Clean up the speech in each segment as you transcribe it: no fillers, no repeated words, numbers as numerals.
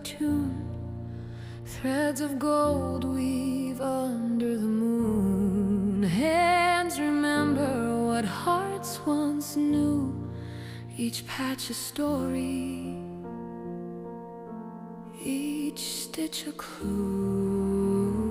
tune. Threads of gold weave under the moon. Hands remember what hearts once knew. Each patch a story, each stitch a clue.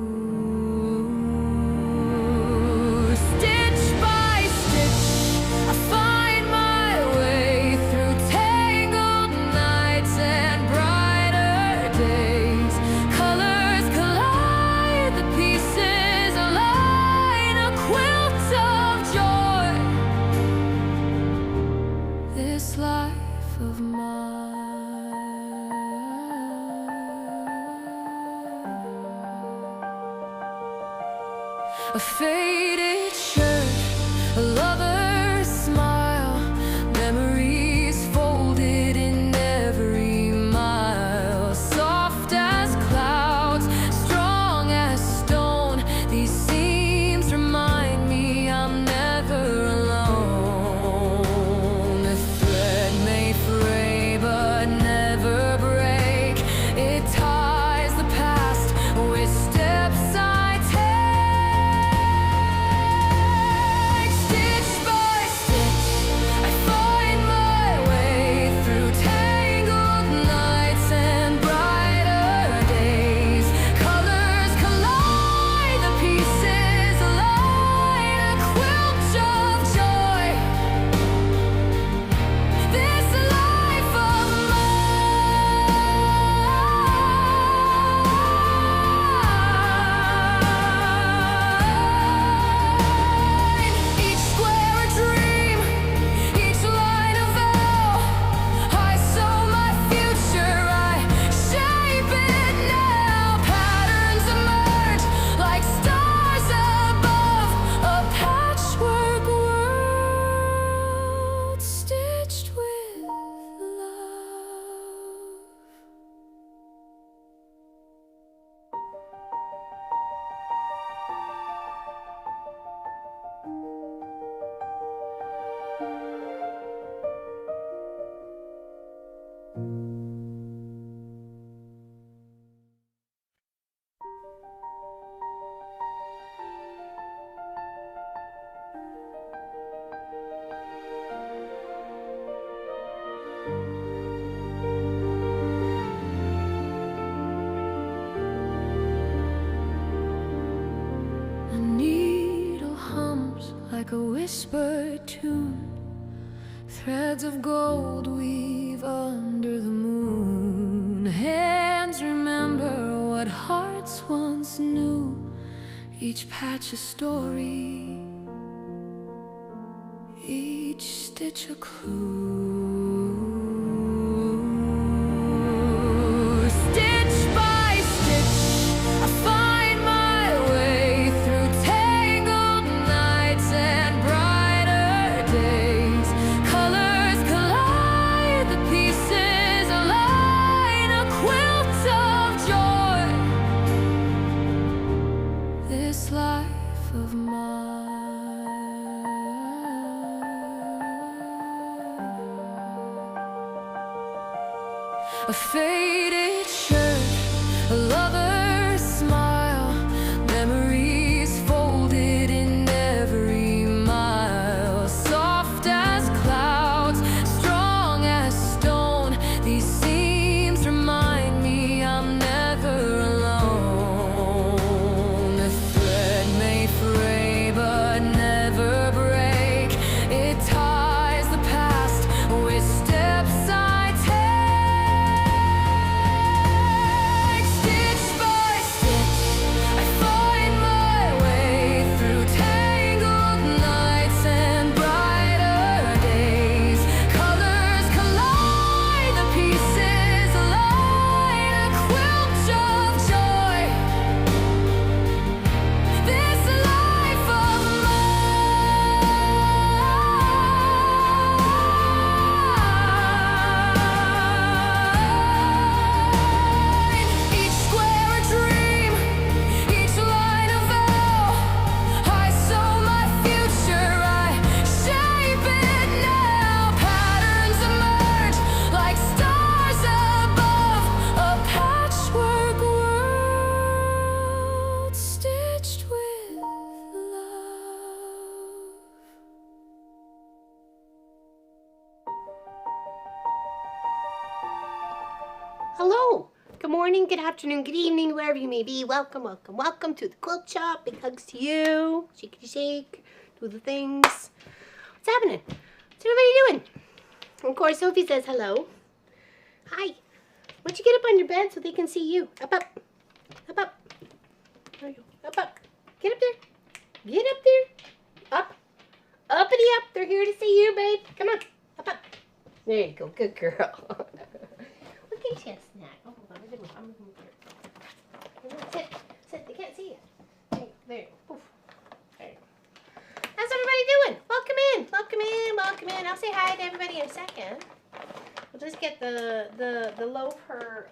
Stitch by stitch, I find my way through tangled nights and brighter days. Colors collide, the pieces align, a quilt of joy. This life of mine, a faded shirt, a lover's smile, memories folded in every mile. Soft as clouds, strong as stone, these seams remind me I'm never alone. The thread may fray but never break. It ties the past with steps I take. Stitch by stitch, I find my way through tangled nights and brighter days. Colors collide, the pieces align, a quilt of joy. This life of mine. Each square a dream, each line a vow. I sow my future, I shape it now. Patterns emerge like stars above, a patchwork world stitched with love. A needle hums like a whispered tune. Threads of gold weave under the moon. Hands remember what hearts once knew. Each patch a story, each stitch a clue. Stitch by stitch, I find my way through tangled nights and brighter days. Colors collide, the pieces align, a quilt of joy. This life of mine, a faded shirt, a lover's smile, memories folded in every mile. Soft as clouds, strong as stone, these seams remind me I'm never alone. The thread may fray but never break. It ties the past with steps I take. morning, good afternoon, good evening, wherever you may be. Welcome, welcome, welcome to the quilt shop. Big hugs to you. Shakey shake, do the things. What's happening? What's everybody doing? Of course, Sophie says hello. Hi. Why don't you get up on your bed so they can see you? Up, up. Up, up. There you go. Up, up. Get up there. Get up there. Up. Uppity up. They're here to see you, babe. Come on. Up, up. There you go. Good girl. Look at you, snack. Oh, hold on. I'm moving here. Sit. Sit. They can't see you. There you go. There you go. Oof. There you go. How's everybody doing? Welcome in. Welcome in. Welcome in. I'll say hi to everybody in a second. We'll just get the loaf her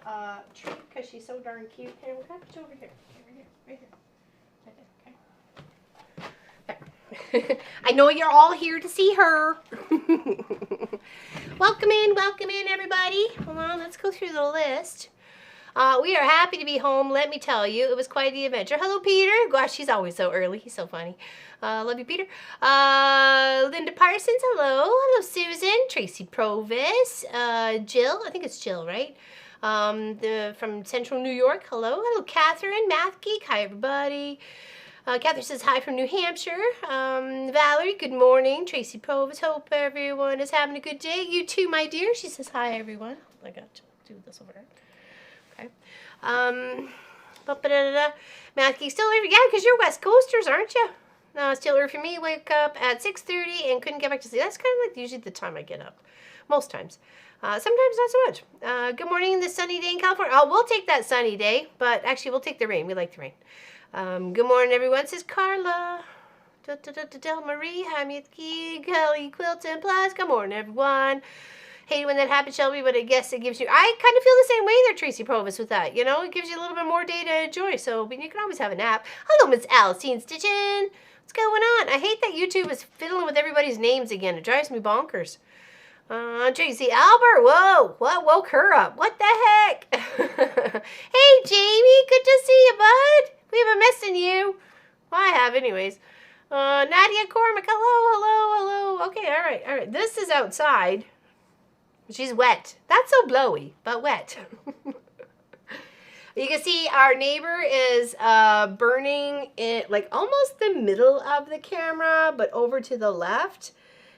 treat because she's so darn cute. Here, we'll have it over here. Right here. Okay. I know you're all here to see her. Welcome in, everybody. Hold on, let's go through the list. We are happy to be home, let me tell you. It was quite the adventure. Hello, Peter. Gosh, he's always so early. He's so funny. Love you, Peter. Linda Parsons, hello. Hello, Susan. Tracy Provis. Jill, I think it's Jill, right? From Central New York, hello. Hello, Catherine. Math Geek, hi, everybody. Catherine says hi from New Hampshire. Valerie, good morning. Tracy Provis, hope everyone is having a good day. You too, my dear. She says hi, everyone. I got to do this over here. Okay. Math Geek, still early. Yeah, because you're West Coasters, aren't you? No, it's still early for me. Wake up at 6:30 and couldn't get back to sleep. That's kind of like usually the time I get up. Most times. Sometimes not so much. Good morning, this sunny day in California. Oh, we'll take that sunny day, but actually we'll take the rain. We like the rain. Good morning, everyone, says Carla. Del Marie, hi, Mitki, Kelly, Quilton, Plus. Good morning, everyone. Hate when that happens, Shelby, but I guess it gives you... I kind of feel the same way there, Tracy Provis, with that. You know, it gives you a little bit more day to enjoy, so but you can always have a nap. Hello, Miss Alcine Stitchin. What's going on? I hate that YouTube is fiddling with everybody's names again. It drives me bonkers. Tracy Albert, whoa, what woke her up? What the heck? Hey, Jamie, good to see you, bud. We haven't missing you. Well, I have, anyways. Nadia Cormack, hello. Okay, all right. This is outside. She's wet. Not so blowy, but wet. You can see our neighbor is burning it like almost the middle of the camera, but over to the left.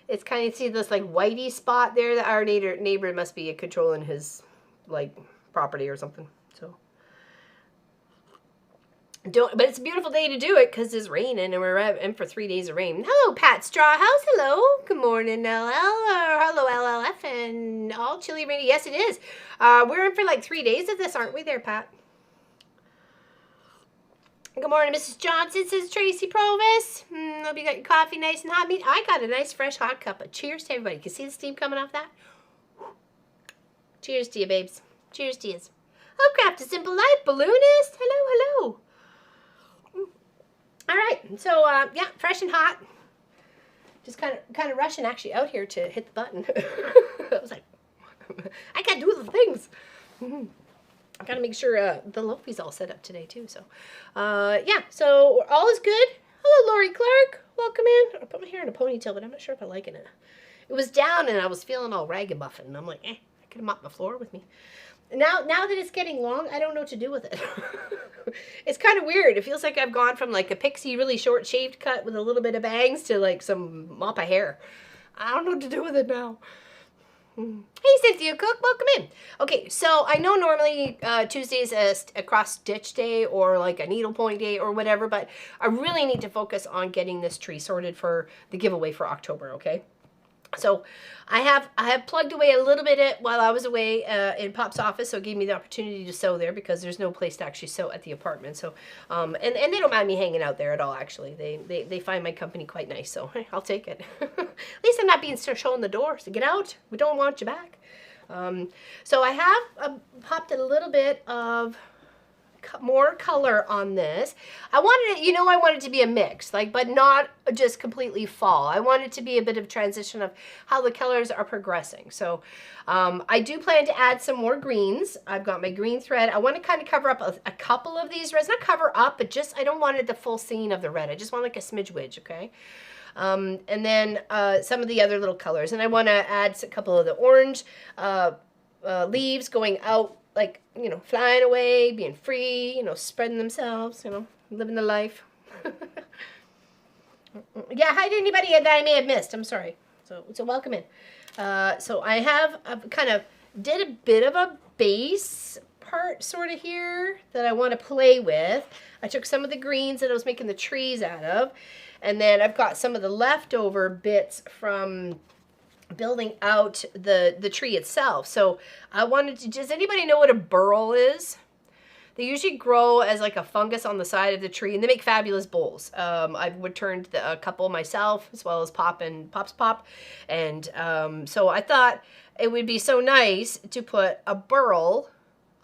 It's kind of, see this like whitey spot there that our neighbor must be controlling his like property or something. So but it's a beautiful day to do it because it's raining and we're in for 3 days of rain. Hello, Pat Strawhouse. Hello. Good morning, LL. Hello, LLF and all chilly rainy. Yes, it is. We're in for like 3 days of this, aren't we there, Pat? Good morning, Mrs. Johnson, says Tracy Provis. Hope you got your coffee nice and hot. I got a nice fresh hot cup. Cheers to everybody. Can you see the steam coming off that? Cheers to you, babes. Cheers to you. Oh, Craft a Simple Life. Balloonist. Hello. All right, so yeah, fresh and hot. Just kind of rushing actually out here to hit the button. I was like, I gotta do the things. I gotta make sure the loafie's all set up today too. So, yeah, so all is good. Hello, Lori Clark. Welcome in. I put my hair in a ponytail, but I'm not sure if I'm liking it. It was down and I was feeling all ragamuffin, and I'm like, I could have mopped the floor with me. Now that it's getting long, I don't know what to do with it. It's kind of weird. It feels like I've gone from like a pixie, really short shaved cut with a little bit of bangs to like some mop of hair. I don't know what to do with it now. Hey, Cynthia Cook, welcome in. Okay, so I know normally Tuesday is a cross stitch day or like a needlepoint day or whatever, but I really need to focus on getting this tree sorted for the giveaway for October, okay? So I have plugged away a little bit while I was away in Pop's office, so it gave me the opportunity to sew there because there's no place to actually sew at the apartment. So and they don't mind me hanging out there at all. Actually, they find my company quite nice, so I'll take it. At least I'm not being shown the door. So get out. We don't want you back. So I have popped a little bit of more color on this. I wanted it, I wanted it to be a mix, but not just completely fall. I want it to be a bit of transition of how the colors are progressing. So I do plan to add some more greens. I've got my green thread. I want to kind of cover up a couple of these reds, not cover up, but just, I don't want it the full scene of the red. I just want like a smidge widge, okay? And then some of the other little colors. And I want to add a couple of the orange leaves going out like, you know, flying away, being free, you know, spreading themselves, you know, living the life. Yeah, hi to anybody that I may have missed. I'm sorry. So welcome in. So I've kind of did a bit of a base part sort of here that I want to play with. I took some of the greens that I was making the trees out of, and then I've got some of the leftover bits from building out the tree itself. So I wanted to, does anybody know what a burl is? They usually grow as like a fungus on the side of the tree, and they make fabulous bowls. I've returned a couple myself, as well as Pop and Pop's Pop. And so I thought it would be so nice to put a burl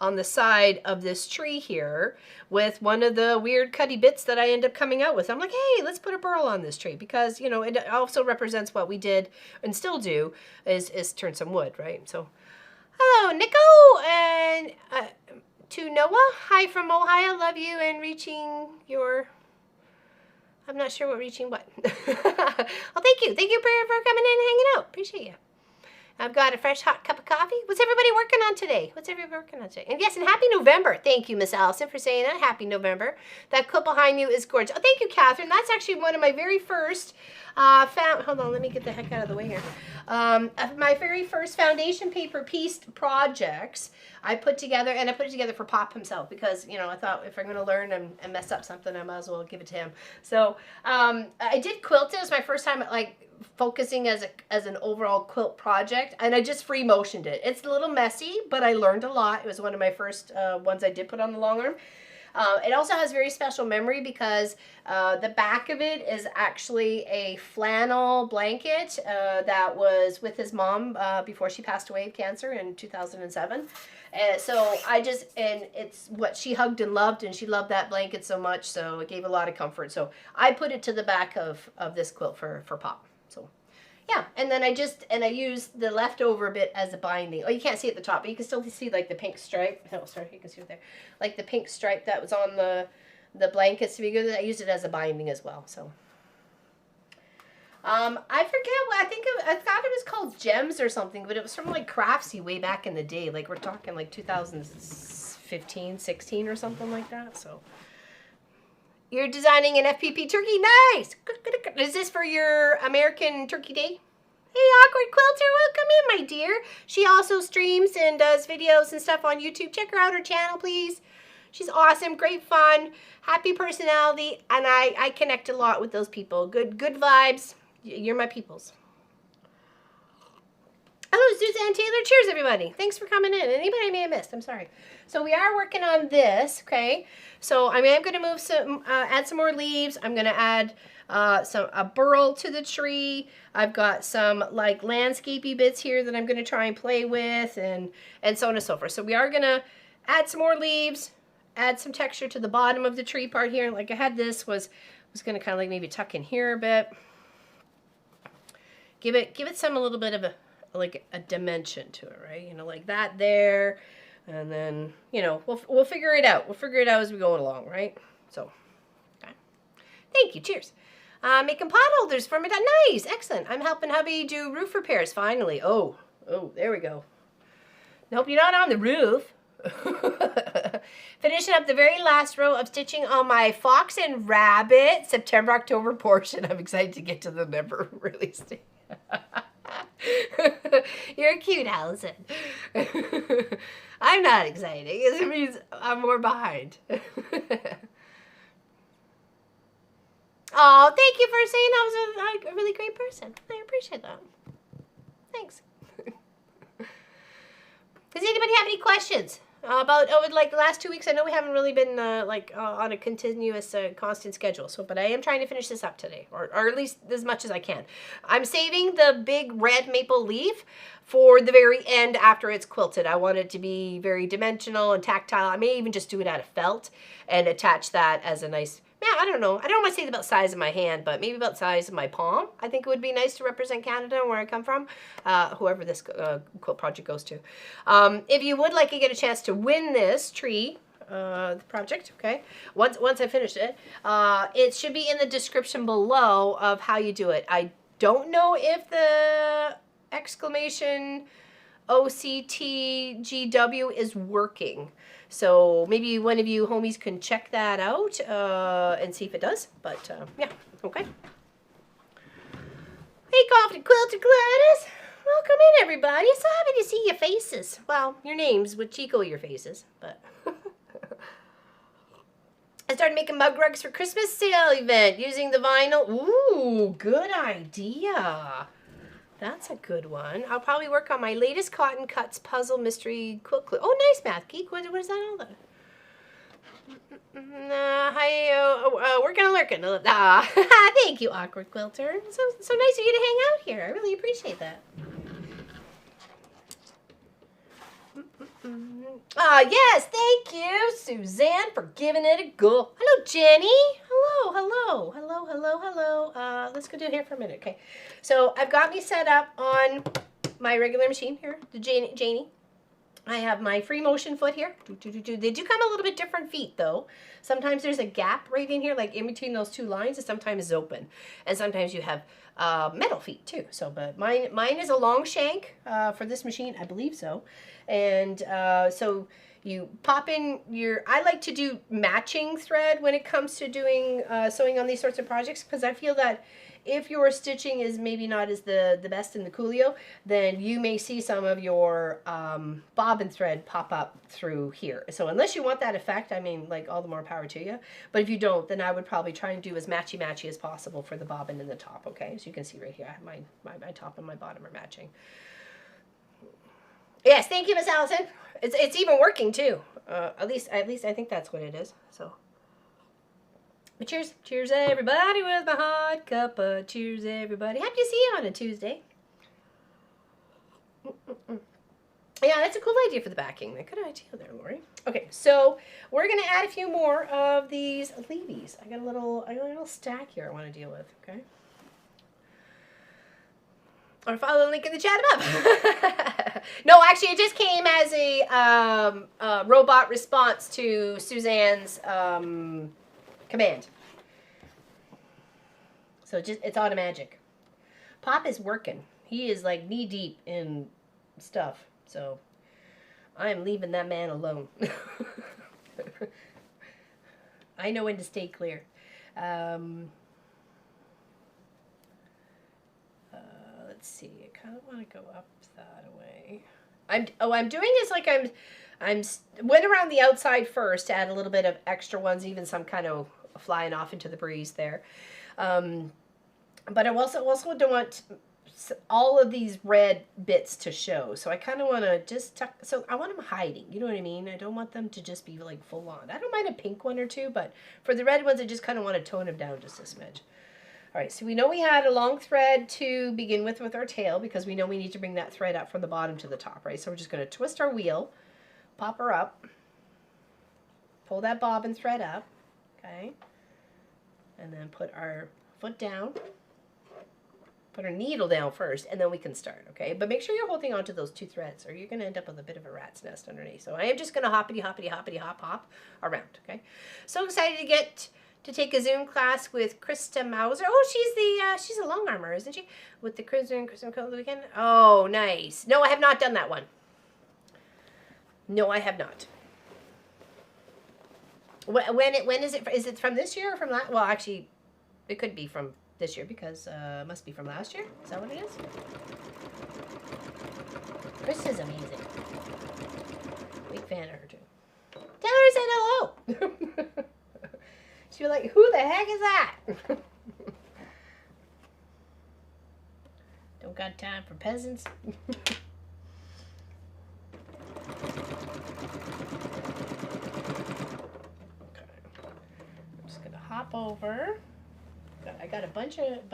on the side of this tree here with one of the weird cutty bits that I end up coming out with. I'm like, hey, let's put a burl on this tree, because, you know, it also represents what we did and still do is turn some wood, right? So, hello, Nico, and to Noah, hi from Ohio, love you, and reaching your, I'm not sure what reaching what. Well, thank you for coming in and hanging out, appreciate you. I've got a fresh hot cup of coffee. What's everybody working on today? And yes, and happy November. Thank you, Miss Allison, for saying that. Happy November. That quilt behind you is gorgeous. Oh, thank you, Catherine. That's actually one of my very first hold on, let me get the heck out of the way here. My very first foundation paper piece projects I put together, and I put it together for Pop himself, because, you know, I thought if I'm going to learn and mess up something, I might as well give it to him. So I did quilt it. It was my first time like focusing as an overall quilt project, and I just free motioned it. It's a little messy, but I learned a lot. It was one of my first ones I did put on the long arm. It also has very special memory because the back of it is actually a flannel blanket that was with his mom before she passed away of cancer in 2007. And so and it's what she hugged and loved, and she loved that blanket so much, so it gave a lot of comfort. So I put it to the back of this quilt for Pop. So yeah, and then I used the leftover bit as a binding. Oh, you can't see at the top, but you can still see like the pink stripe. Oh, sorry, you can see it there. Like the pink stripe that was on the blankets to be good. I used it as a binding as well. So I forget what I thought it was called Gems or something, but it was from like Craftsy way back in the day. Like we're talking like 2015, 16 or something like that. So you're designing an FPP turkey. Nice. Is this for your American Turkey Day? Hey, Awkward Quilter, welcome in, my dear. She also streams and does videos and stuff on YouTube. Check her out, her channel, please. She's awesome, great fun, happy personality, and I connect a lot with those people. Good vibes. You're my peoples. Hello, Suzanne Taylor. Cheers, everybody. Thanks for coming in. Anybody I may have missed, I'm sorry. So we are working on this, okay? So I am going to move some, add some more leaves. I'm going to add a burl to the tree. I've got some like landscapey bits here that I'm going to try and play with, and so on and so forth. So we are going to add some more leaves, add some texture to the bottom of the tree part here. Like I had this was going to kind of like maybe tuck in here a bit. Give it a little bit of a dimension to it, right? You know, like that there, and then, you know, we'll figure it out. We'll figure it out as we go along, right? So, okay. Thank you. Cheers. Making pot holders for me. Nice, excellent. I'm helping hubby do roof repairs finally. Oh, there we go. Nope, you're not on the roof. Finishing up the very last row of stitching on my Fox and Rabbit September-October portion. I'm excited to get to the never release date. You're cute, Allison. I'm not excited because it means I'm more behind. Oh, thank you for saying I was a really great person. I appreciate that. Thanks. Does anybody have any questions about like the last 2 weeks? I know we haven't really been on a continuous constant schedule, but I am trying to finish this up today, or at least as much as I can. I'm saving the big red maple leaf for the very end after it's quilted. I want it to be very dimensional and tactile. I may even just do it out of felt and attach that as a nice, I don't know. I don't want to say about the size of my hand, but maybe about the size of my palm. I think it would be nice to represent Canada and where I come from, whoever this quilt project goes to. If you would like to get a chance to win this tree project, okay, once I finish it, it should be in the description below of how you do it. I don't know if the exclamation octgw is working. So maybe one of you homies can check that out and see if it does. But yeah, okay. Hey, Coffee Quilter Gladys. Welcome in, everybody. So happy to see your faces. Well, your names would Chico your faces, but I started making mug rugs for Christmas sale event using the vinyl. Ooh, good idea. That's a good one. I'll probably work on my latest Cotton Cuts Puzzle Mystery Quilt. Oh, nice, Math Geek. What is that all about? Hi, working on lurking. Thank you, Awkward Quilter. So nice of you to hang out here. I really appreciate that. Yes, thank you, Suzanne, for giving it a go. Hello, Jenny. Hello. Let's go do hair for a minute, okay? So I've got me set up on my regular machine here, the Janie. I have my free motion foot here. They do come a little bit different feet though. Sometimes there's a gap right in here, like in between those two lines, and sometimes it's open. And sometimes you have metal feet too. So, but mine is a long shank for this machine, I believe so. And so you pop in your, I like to do matching thread when it comes to doing sewing on these sorts of projects, because I feel that if your stitching is maybe not as the best in the Coolio, then you may see some of your bobbin thread pop up through here. So unless you want that effect, I mean, like, all the more power to you. But if you don't, then I would probably try and do as matchy-matchy as possible for the bobbin and the top, okay? So you can see right here, I have my top and my bottom are matching. Yes, thank you, Miss Allison. It's even working too. At least I think that's what it is. So. But cheers everybody with my hot cuppa. Cheers everybody. Happy to see you on a Tuesday. Yeah, that's a cool idea for the backing. Good idea there, Lori. Okay, so we're gonna add a few more of these leavies. I got a little stack here I want to deal with. Okay. Or follow the link in the chat above. No, actually, it just came as a robot response to Suzanne's command. So it's automagic. Pop is working. He is like knee deep in stuff. So I am leaving that man alone. I know when to stay clear. Let's see. I kind of want to go up that way. I'm doing this like I'm went around the outside first to add a little bit of extra ones, even some kind of flying off into the breeze there. But I also don't want all of these red bits to show. So I kind of want to just tuck, so I want them hiding. You know what I mean? I don't want them to just be like full on. I don't mind a pink one or two, but for the red ones, I just kind of want to tone them down just a smidge. All right, so we know we had a long thread to begin with our tail, because we know we need to bring that thread up from the bottom to the top, right? So we're just going to twist our wheel, pop her up, pull that bobbin thread up, okay? And then put our foot down, put our needle down first, and then we can start, okay? But make sure you're holding on to those two threads, or you're going to end up with a bit of a rat's nest underneath. So I am just going to hoppity hop around, okay? So excited to get to take a Zoom class with Krista Mauser. Oh, she's a long armor, isn't she? With the Crimson Code of the Weekend. Oh, nice. No, I have not done that one. No, I have not. When is it? Is it from this year or from last? Well, actually, it could be from this year, because it must be from last year. Is that what it is? Krista's amazing. Big fan of her too. Tell her I said hello. She was like, who the heck is that? Don't got time for peasants. Okay. I'm just gonna hop over. I got a bunch of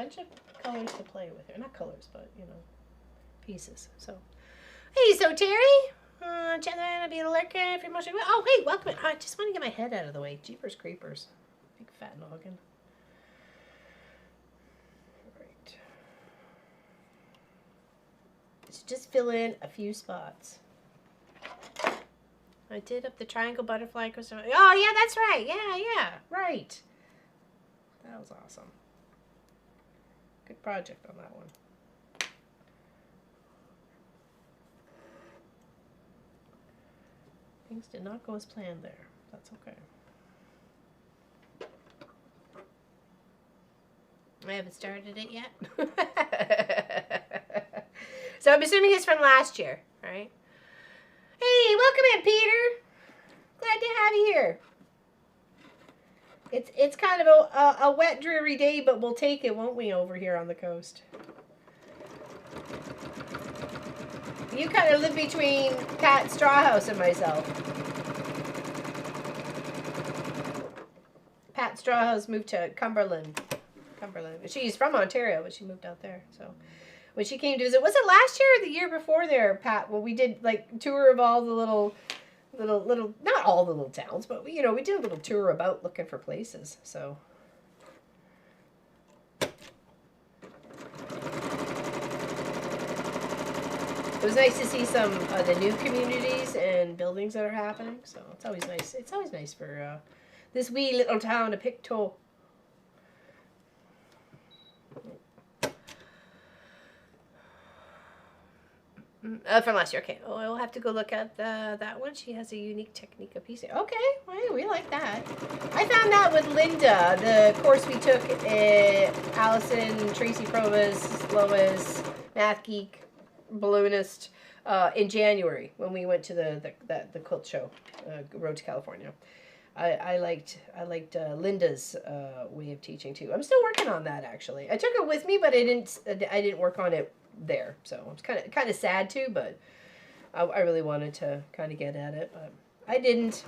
colors to play with here. Not colors, but you know, pieces. So, hey, so Terry, Chandler, be lurking if you're motion. Oh, hey, welcome. I just want to get my head out of the way. Jeepers creepers. Big fat noggin. Right. So just fill in a few spots. I did up the triangle butterfly. Oh, yeah, that's right. Yeah, right. That was awesome. Good project on that one. Things did not go as planned there. That's okay. I haven't started it yet. So I'm assuming it's from last year, right? Hey, welcome in, Peter. Glad to have you here. It's kind of a wet, dreary day, but we'll take it, won't we, over here on the coast? You kind of live between Pat Strawhouse and myself. Pat Strawhouse moved to Cumberland. She's from Ontario, but she moved out there. So when she came to visit, was it last year or the year before there, Pat? Well, we did like tour of all the little, not all the little towns, but we, you know, we did a little tour about looking for places. So. It was nice to see some of the new communities and buildings that are happening. So it's always nice. It's always nice for this wee little town of Pictou. From last year. Okay. Oh, I'll have to go look at that one. She has a unique technique of piecing. Okay. Well, we like that. I found that with Linda, the course we took, Allison, Tracy Provis, Lois, Math Geek, Balloonist, in January when we went to the quilt show, Road to California. I liked Linda's way of teaching too. I'm still working on that actually. I took it with me, but I didn't work on it there. So it's kind of sad too, but I really wanted to kind of get at it, but I didn't.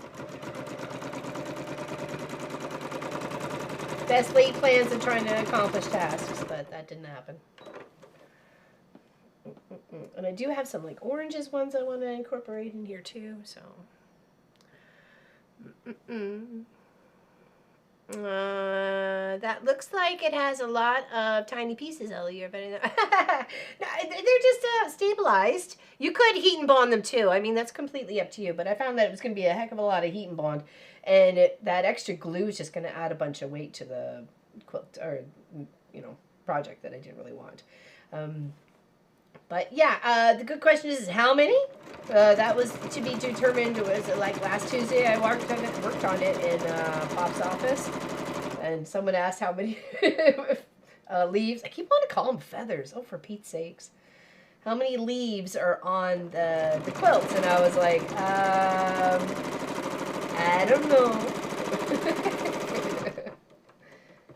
Best laid plans and trying to accomplish tasks, but that didn't happen. And I do have some like oranges ones I want to incorporate in here too, so. That looks like it has a lot of tiny pieces, Ellie. You're better than no, they're just stabilized. You could heat and bond them too. I mean, that's completely up to you. But I found that it was going to be a heck of a lot of heat and bond, and that extra glue is just going to add a bunch of weight to the quilt or project that I didn't really want. But yeah, the good question is how many? That was to be determined. Was it like last Tuesday? I worked on it in Pop's office, and someone asked how many leaves. I keep wanting to call them feathers. Oh, for Pete's sakes! How many leaves are on the quilts? And I was like, I don't know.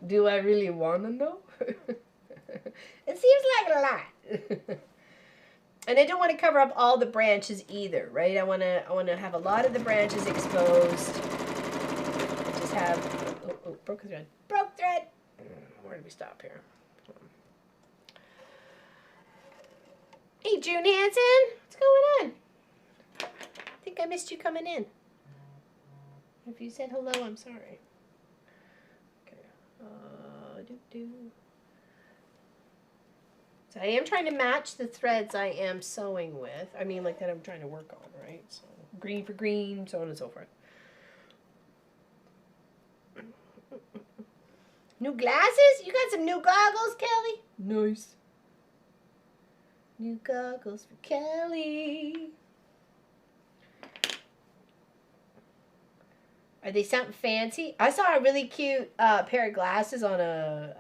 Do I really want to know? It seems like a lot. And I don't want to cover up all the branches either, right? I want to have a lot of the branches exposed. Just have broke thread. Broke thread. Where did we stop here? Hey, June Hansen, what's going on? I think I missed you coming in. If you said hello, I'm sorry. Okay. So I am trying to match the threads I am sewing with. I mean, like that I'm trying to work on, right? So green for green, so on and so forth. New glasses? You got some new goggles, Kelly? Nice. New goggles for Kelly. Are they something fancy? I saw a really cute pair of glasses on a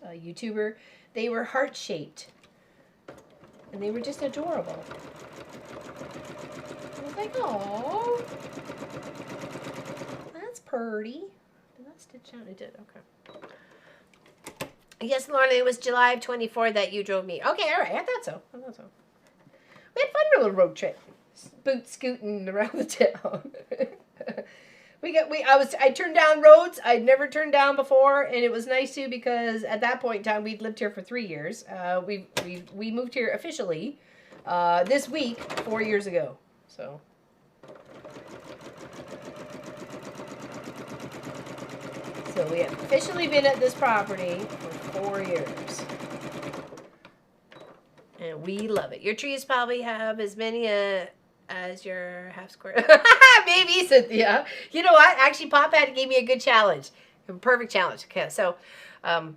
YouTuber. They were heart-shaped. And they were just adorable. I was like, oh, that's pretty. Did that stitch out? It did, okay. Yes, Lorna, it was July of 24 that you drove me. Okay, all right, I thought so. We had fun for a little road trip. Boot scooting around the town. I turned down roads I'd never turned down before, and it was nice too because at that point in time we'd lived here for 3 years. We moved here officially this week 4 years ago. So we have officially been at this property for 4 years. And we love it. Your trees probably have as many as your half square. Maybe, Cynthia. You know what? Actually, Pop gave me a good challenge. A perfect challenge. Okay, so, oh,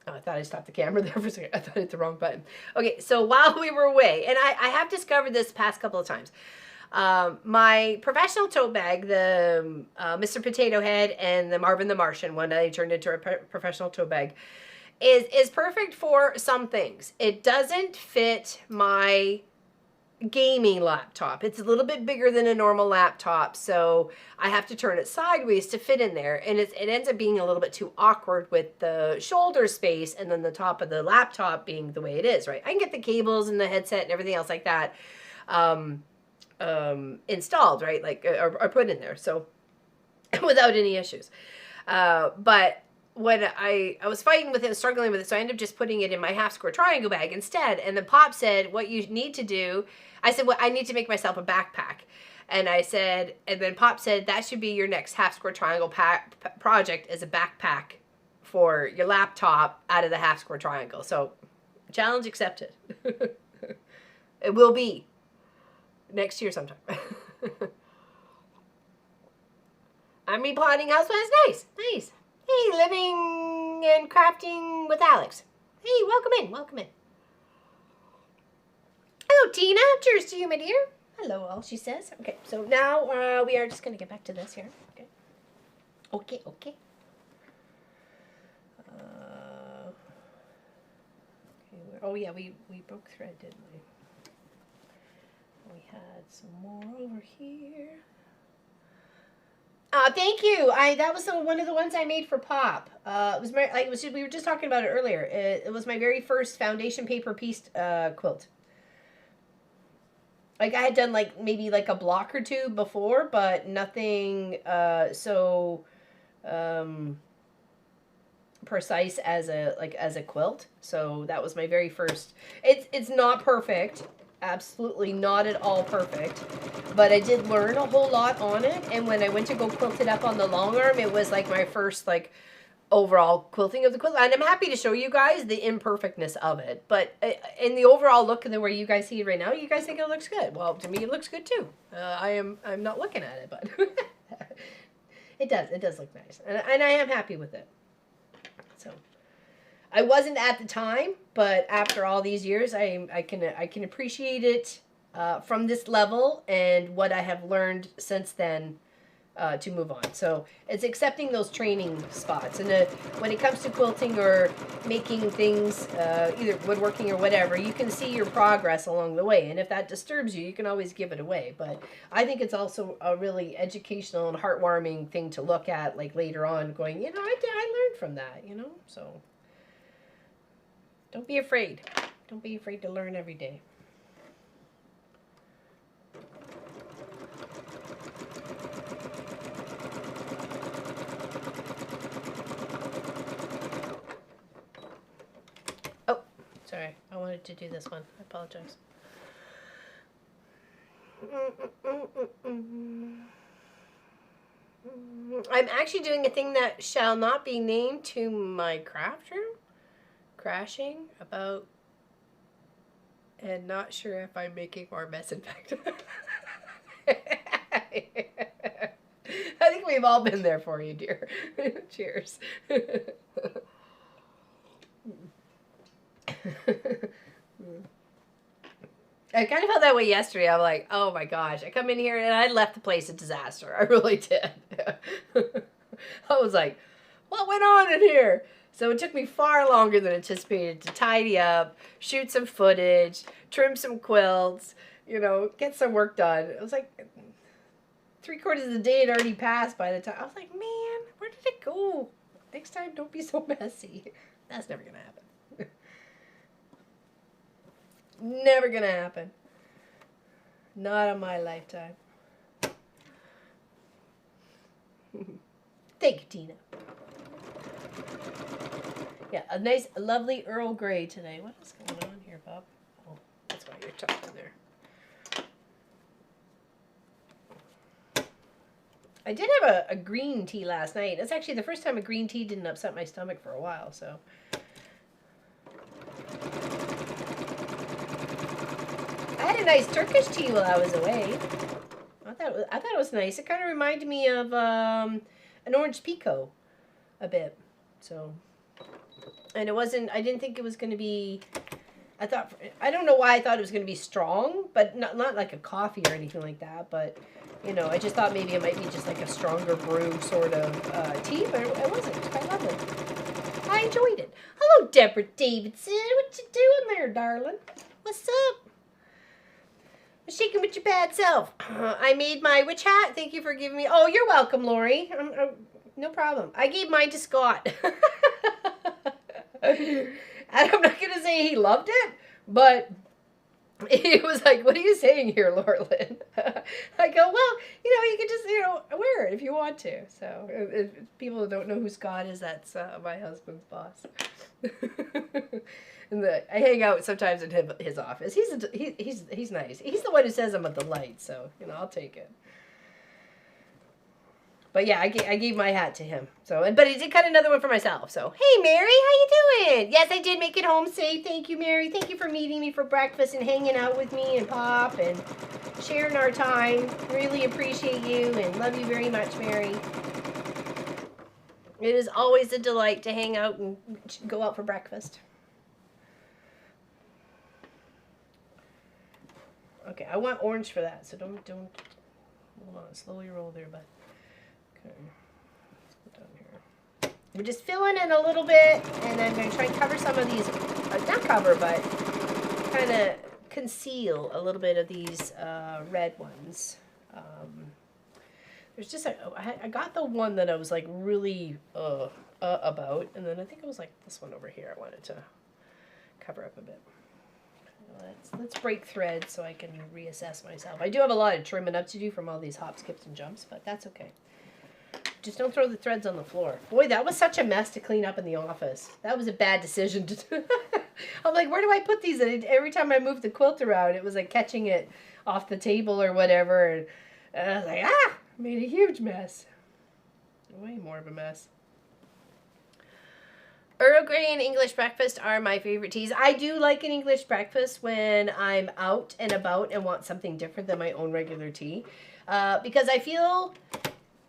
I thought I stopped the camera there for a second. I thought I hit the wrong button. Okay, so while we were away, and I have discovered this past couple of times, My professional tote bag, the Mr. Potato Head and the Marvin the Martian one that I turned into a professional tote bag, is perfect for some things. It doesn't fit my gaming laptop. It's a little bit bigger than a normal laptop, so I have to turn it sideways to fit in there, and it ends up being a little bit too awkward with the shoulder space and then the top of the laptop being the way it is, right? I can get the cables and the headset and everything else like that installed, right? Like, or put in there, so without any issues. But when I was fighting with it, struggling with it, so I ended up just putting it in my half square triangle bag instead. And then Pop said, what you need to do, I said, well, I need to make myself a backpack. And I said, and then Pop said, that should be your next half square triangle project, is a backpack for your laptop out of the half square triangle. So, challenge accepted. It will be next year sometime. I'm repotting houseplants. Nice, nice. Hey, living and crafting with Alex. Hey, welcome in, welcome in. Hello, Tina. Cheers to you, my dear. Hello, all, she says. Okay, so now we are just going to get back to this here. Okay. Okay, okay. Oh, yeah, we broke thread, didn't we? We had some more over here. Thank you. That was one of the ones I made for Pop. It was my we were just talking about it earlier. It was my very first foundation paper piece quilt. Like, I had done like maybe like a block or two before, but nothing so precise as a quilt. So that was my very first. It's not perfect. Absolutely not at all perfect, but I did learn a whole lot on it, and when I went to go quilt it up on the long arm, it was like my first like overall quilting of the quilt, and I'm happy to show you guys the imperfectness of it, but in the overall look and the way you guys see it right now, you guys think it looks good. Well, to me it looks good too. I'm not looking at it, but it does look nice, and I am happy with it. So I wasn't at the time, but after all these years, I can appreciate it from this level and what I have learned since then to move on. So it's accepting those training spots. And when it comes to quilting or making things, either woodworking or whatever, you can see your progress along the way. And if that disturbs you, you can always give it away. But I think it's also a really educational and heartwarming thing to look at, like later on, going, you know, I learned from that, you know, so. Don't be afraid. Don't be afraid to learn every day. Oh, sorry. I wanted to do this one. I apologize. I'm actually doing a thing that shall not be named to my craft room. Crashing about, and not sure if I'm making more mess. In fact, I think we've all been there for you, dear. Cheers. I kind of felt that way yesterday. I'm like, oh my gosh, I come in here and I left the place a disaster. I really did. I was like, what went on in here? So it took me far longer than anticipated to tidy up, shoot some footage, trim some quilts, you know, get some work done. It was like 3/4 of the day had already passed by the time. I was like, man, where did it go? Next time, don't be so messy. That's never going to happen. Never going to happen. Not in my lifetime. Thank you, Tina. Yeah, a nice, lovely Earl Grey today. What is going on here, Bob? Oh, that's why you're talking there. I did have a green tea last night. It's actually the first time a green tea didn't upset my stomach for a while, so. I had a nice Turkish tea while I was away. I thought it was nice. It kind of reminded me of an orange pekoe a bit, so. And it wasn't, I didn't think it was going to be I don't know why I thought it was going to be strong, but not like a coffee or anything like that. But, you know, I just thought maybe it might be just like a stronger brew sort of tea, but it wasn't. It's quite lovely. I enjoyed it. Hello, Deborah Davidson. What you doing there, darling? What's up? I'm shaking with your bad self. I made my witch hat. Thank you for giving me. Oh, you're welcome, Lori. No problem. I gave mine to Scott. And I'm not going to say he loved it, but he was like, what are you saying here, Laura Lynn? I go, well, you know, you can just, you know, wear it if you want to. So if people who don't know who Scott is, that's my husband's boss. And I hang out sometimes in his office. He's nice. He's the one who says I'm a delight, so, you know, I'll take it. But yeah, I gave my hat to him. So, but I did cut another one for myself. So, hey, Mary, how you doing? Yes, I did make it home safe. Thank you, Mary. Thank you for meeting me for breakfast and hanging out with me and Pop and sharing our time. Really appreciate you and love you very much, Mary. It is always a delight to hang out and go out for breakfast. Okay, I want orange for that, so don't. Hold on, slowly roll there, bud. Okay, let's put down here. We're just filling in a little bit, and I'm going to try and cover some of these, not cover, but kind of conceal a little bit of these red ones. There's just, I got the one that I was like really about, and then I think it was like this one over here I wanted to cover up a bit. Let's break thread so I can reassess myself. I do have a lot of trimming up to do from all these hops, skips, and jumps, but that's okay. Just don't throw the threads on the floor. Boy, that was such a mess to clean up in the office. That was a bad decision to do. I'm like, where do I put these? And every time I moved the quilt around, it was like catching it off the table or whatever. And I was like, made a huge mess. Way more of a mess. Earl Grey and English breakfast are my favorite teas. I do like an English breakfast when I'm out and about and want something different than my own regular tea. Because I feel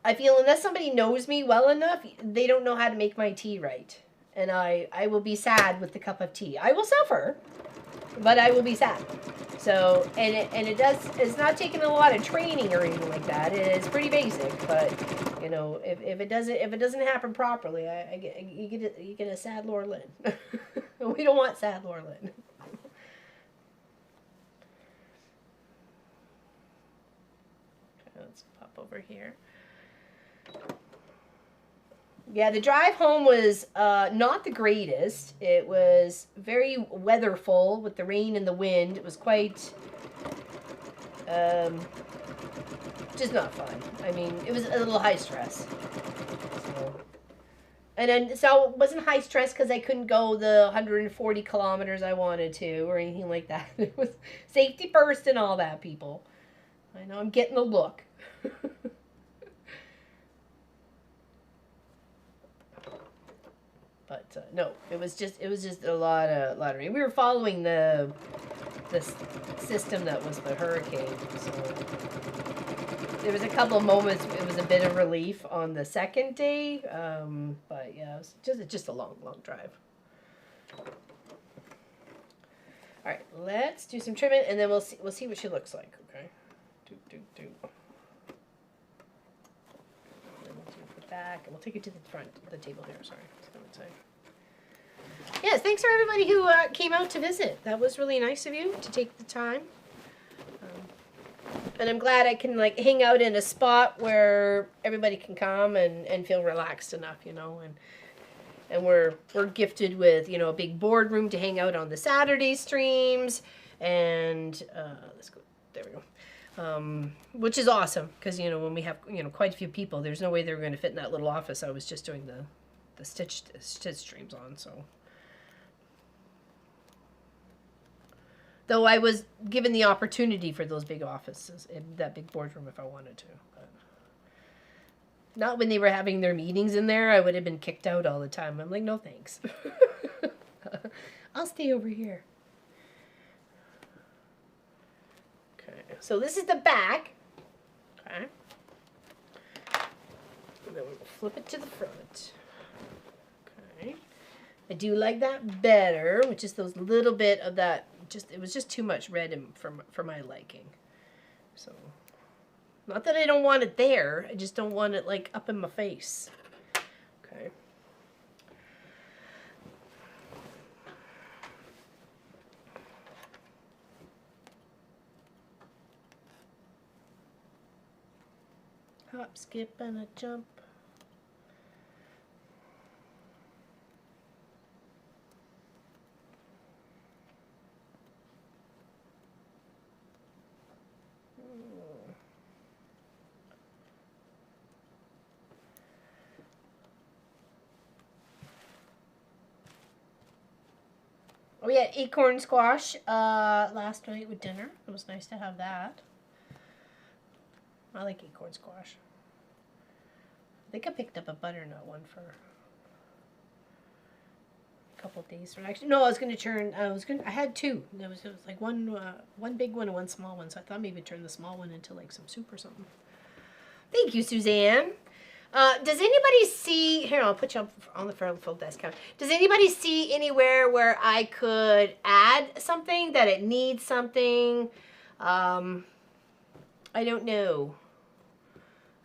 unless somebody knows me well enough, they don't know how to make my tea right. And I will be sad with the cup of tea. I will suffer, but I will be sad. So, it's not taking a lot of training or anything like that. It is pretty basic, but you know, if it doesn't happen properly, you get a sad Laura Lynn. We don't want sad Laura Lynn. Okay, let's pop over here. Yeah, the drive home was not the greatest. It was very weatherful with the rain and the wind. It was quite just not fun. I mean, it was a little high stress. So it wasn't high stress because I couldn't go the 140 kilometers I wanted to or anything like that. It was safety first and all that, people. I know I'm getting the look. But no, it was just a lot of rain. We were following the system that was the hurricane, so there was a couple of moments it was a bit of relief on the second day, but yeah, it was just a long drive. All right, let's do some trimming and then we'll see what she looks like. Okay, do. And then we'll do the back and we'll take it to the front of the table here. Sorry. Yes, thanks for everybody who came out to visit. That was really nice of you to take the time. And I'm glad I can like hang out in a spot where everybody can come and feel relaxed enough, you know. And we're gifted with, you know, a big boardroom to hang out on the Saturday streams. And let's go. There we go. Which is awesome because, you know, when we have, you know, quite a few people, there's no way they're going to fit in that little office I was just doing the stitch streams on, so. Though I was given the opportunity for those big offices, in that big boardroom if I wanted to. But not when they were having their meetings in there, I would have been kicked out all the time. I'm like, no thanks. I'll stay over here. Okay, so this is the back. Okay. And then we'll flip it to the front. Okay. I do like that better, which is those little bit of that, it was just too much red for my liking. So, not that I don't want it there, I just don't want it like up in my face. Okay. Hop, skip, and a jump. We had acorn squash last night with dinner. It was nice to have that. I like acorn squash. I think I picked up a butternut one for a couple of days. Actually, no, I was going to turn. I had two. It was like one big one and one small one. So I thought maybe turn the small one into like some soup or something. Thank you, Suzanne. Does anybody see, here, I'll put you on the full desk counter. Does anybody see anywhere where I could add something, that it needs something? I don't know.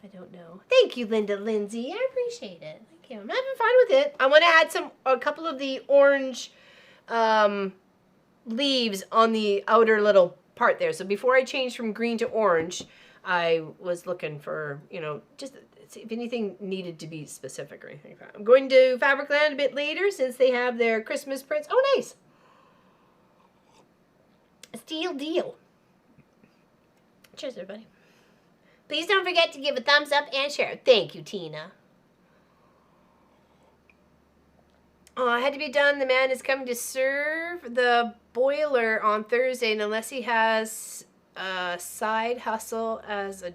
I don't know. Thank you, Linda Lindsay. I appreciate it. Thank you. I'm having fun with it. I want to add a couple of the orange leaves on the outer little part there. So before I changed from green to orange, I was looking for, you know, just if anything needed to be specific or anything like that. I'm going to Fabricland a bit later since they have their Christmas prints. Oh, nice. Steel deal. Cheers, everybody. Please don't forget to give a thumbs up and share. Thank you, Tina. Oh, I had to be done. The man is coming to serve the boiler on Thursday, and unless he has a side hustle as a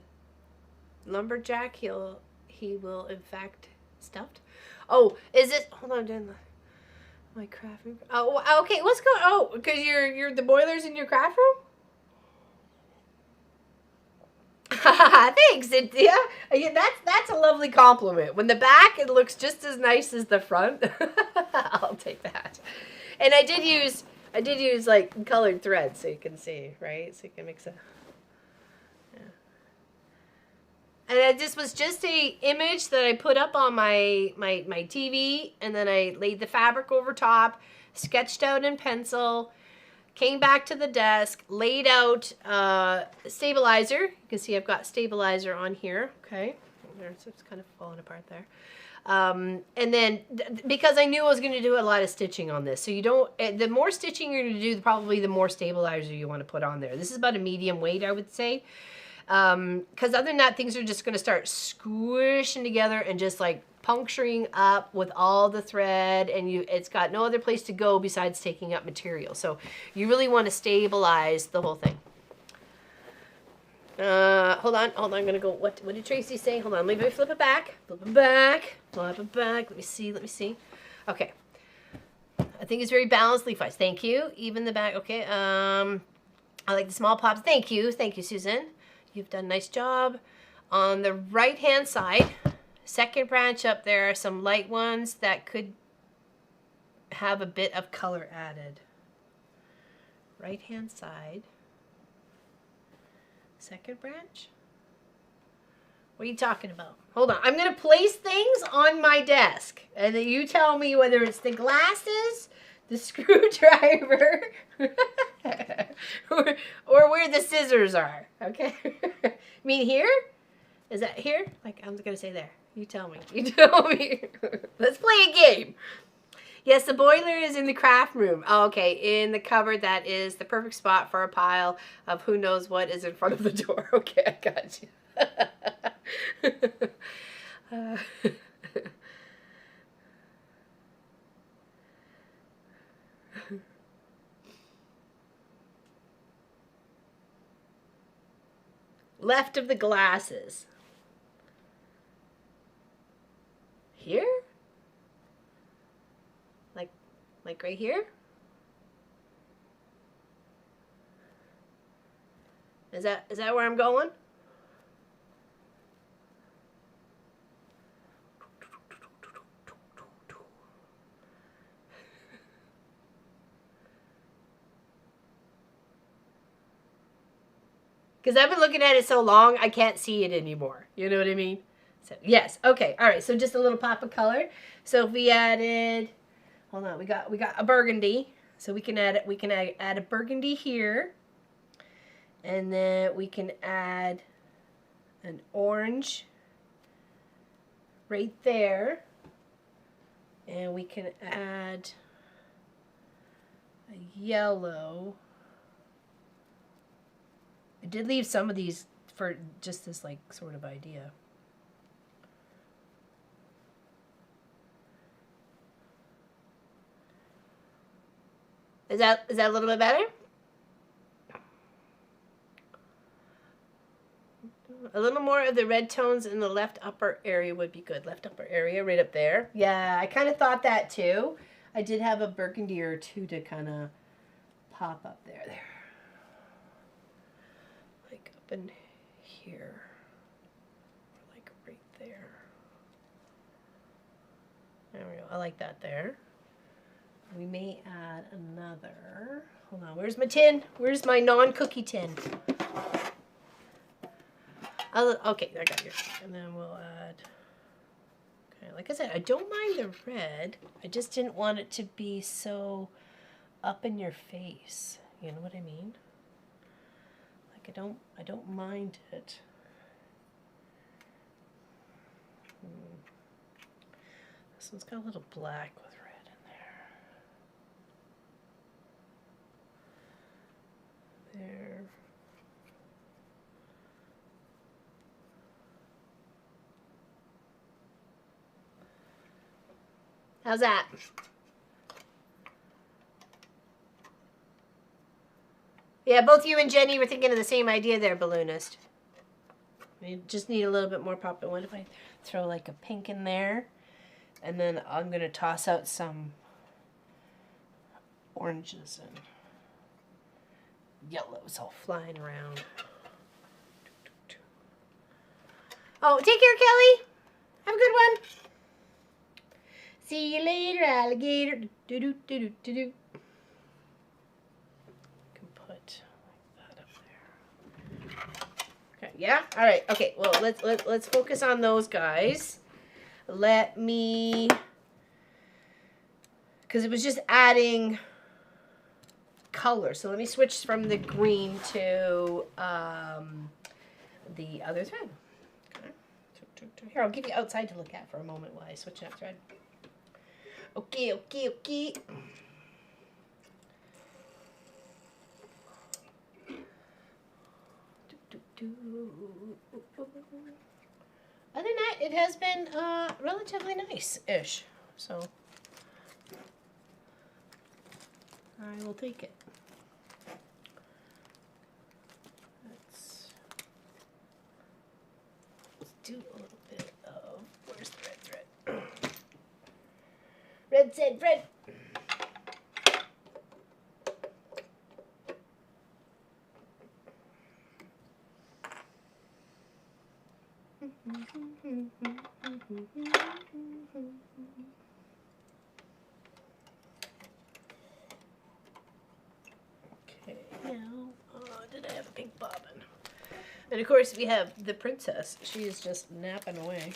lumberjack, he will in fact stuffed. Oh, is it? Hold on, I'm doing my craft room. Oh, okay. What's going? Oh, because you're the boiler's in your craft room. Thanks, Cynthia. That's a lovely compliment. When the back it looks just as nice as the front, I'll take that. And I did use like colored thread so you can see, right? So you can mix it. And this was just a image that I put up on my TV, and then I laid the fabric over top, sketched out in pencil, came back to the desk, laid out stabilizer. You can see I've got stabilizer on here. Okay, it's kind of falling apart there. And then because I knew I was going to do a lot of stitching on this, so you don't. The more stitching you're going to do, probably the more stabilizer you want to put on there. This is about a medium weight, I would say. Because other than that, things are just going to start squishing together and just like puncturing up with all the thread, and it's got no other place to go besides taking up material. So you really want to stabilize the whole thing. Hold on, I'm going to go, what did Tracy say? Hold on, let me flip it back, flip it back. Let me see. Okay. I think it's very balanced leaf-wise. Thank you. Even the back, okay. I like the small pops. Thank you, Susan. You've done a nice job. On the right-hand side, second branch up, there are some light ones that could have a bit of color added. Right-hand side, second branch. What are you talking about? Hold on. I'm going to place things on my desk, and then you tell me whether it's the glasses, the screwdriver, or where the scissors are, okay? I mean, here? Is that here? Like, I'm going to say there. You tell me. Let's play a game. Yes, the boiler is in the craft room. Oh, okay, in the cupboard. That is the perfect spot for a pile of who knows what is in front of the door. Okay, I got you. Left of the glasses. Here? Like right here? Is that where I'm going? Because I've been looking at it so long, I can't see it anymore. You know what I mean? So, yes. Okay. All right. So just a little pop of color. So if we added, hold on, we got a burgundy. So we can add a burgundy here. And then we can add an orange right there. And we can add a yellow. I did leave some of these for just this like sort of idea. Is that a little bit better? A little more of the red tones in the left upper area would be good. Left upper area, right up there. Yeah, I kind of thought that too. I did have a burgundy or two to kind of pop up there. Like up in here. Like right there. There we go. I like that there. We may add another. Hold on. Where's my tin? Where's my non-cookie tin? Okay, I got you. And then we'll add. Okay, like I said, I don't mind the red. I just didn't want it to be so up in your face. You know what I mean? Like I don't mind it. This one's got a little black with red in there. There. How's that? Yeah, both you and Jenny were thinking of the same idea there, balloonist. We just need a little bit more pop. What if I throw like a pink in there? And then I'm going to toss out some oranges and yellows all flying around. Oh, take care, Kelly. Have a good one. See you later, alligator. Do do do do do do. Can put like that up there. Okay, yeah. All right. Okay. Well, let's focus on those guys. Let me, because it was just adding color. So let me switch from the green to the other thread. Okay. Here, I'll give you outside to look at for a moment while I switch that thread. Okay, okay, okay. Other than that, it has been relatively nice-ish. So I will take it. Let's do a little bit of, where's the red thread? Red said Fred. Okay, now, did I have a pink bobbin? And of course we have the princess. She is just napping away.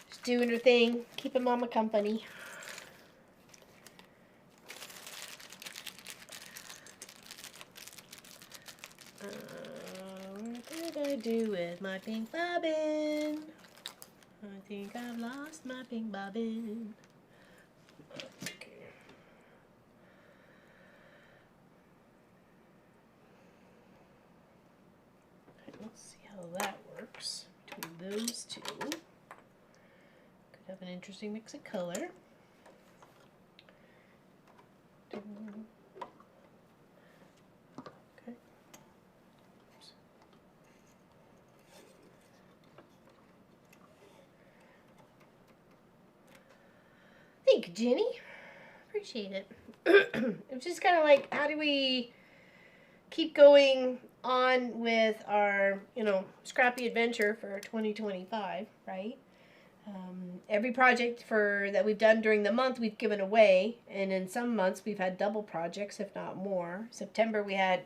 She's doing her thing, keeping mama company. What did I do with my pink bobbin? I think I've lost my pink bobbin. Okay. Let's see how that works between those two. Could have an interesting mix of color. Thank you, Jenny. Appreciate it. It's just kind of like, how do we keep going on with our, scrappy adventure for 2025, right? Every project that we've done during the month, we've given away, and in some months we've had double projects, if not more. September we had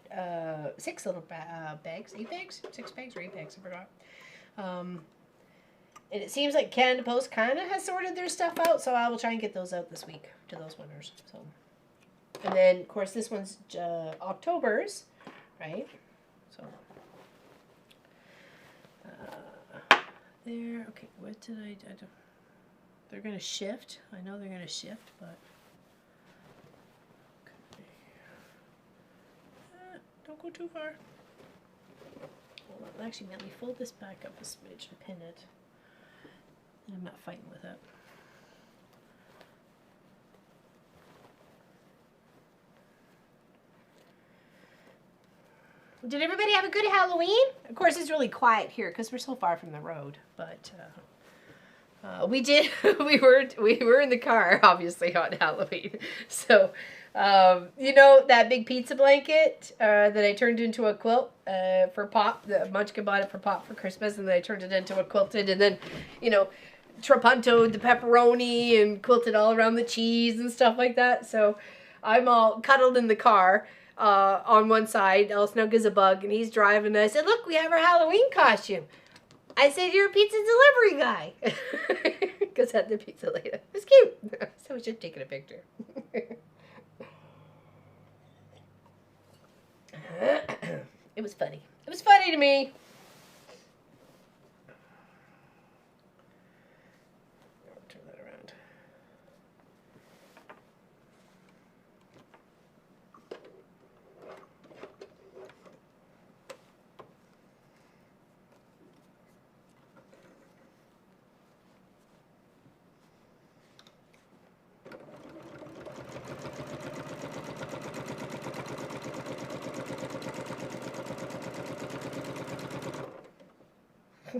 6 little bags, 8 bags, 6 bags or 8 bags, I forgot. And it seems like Canada Post kind of has sorted their stuff out, so I will try and get those out this week to those winners. So, and then of course this one's October's, right? So. There, okay, what did I do? They're going to shift. I know they're going to shift, but... Okay. Don't go too far. Hold on, actually, let me fold this back up a smidge and pin it. I'm not fighting with it. Did everybody have a good Halloween? Of course, it's really quiet here because we're so far from the road. But we did. we were in the car, obviously, on Halloween. So, you know that big pizza blanket that I turned into a quilt for Pop. The Munchkin bought it for Pop for Christmas, and then I turned it into a quilted, and then, you know, trapuntoed the pepperoni and quilted all around the cheese and stuff like that. So, I'm all cuddled in the car. On one side, all snug as a bug, and he's driving, and I said, look, we have our Halloween costume. I said, you're a pizza delivery guy. Because I had the pizza later. It's cute. So I was just taking a picture. It was funny. It was funny to me. I'll turn that around.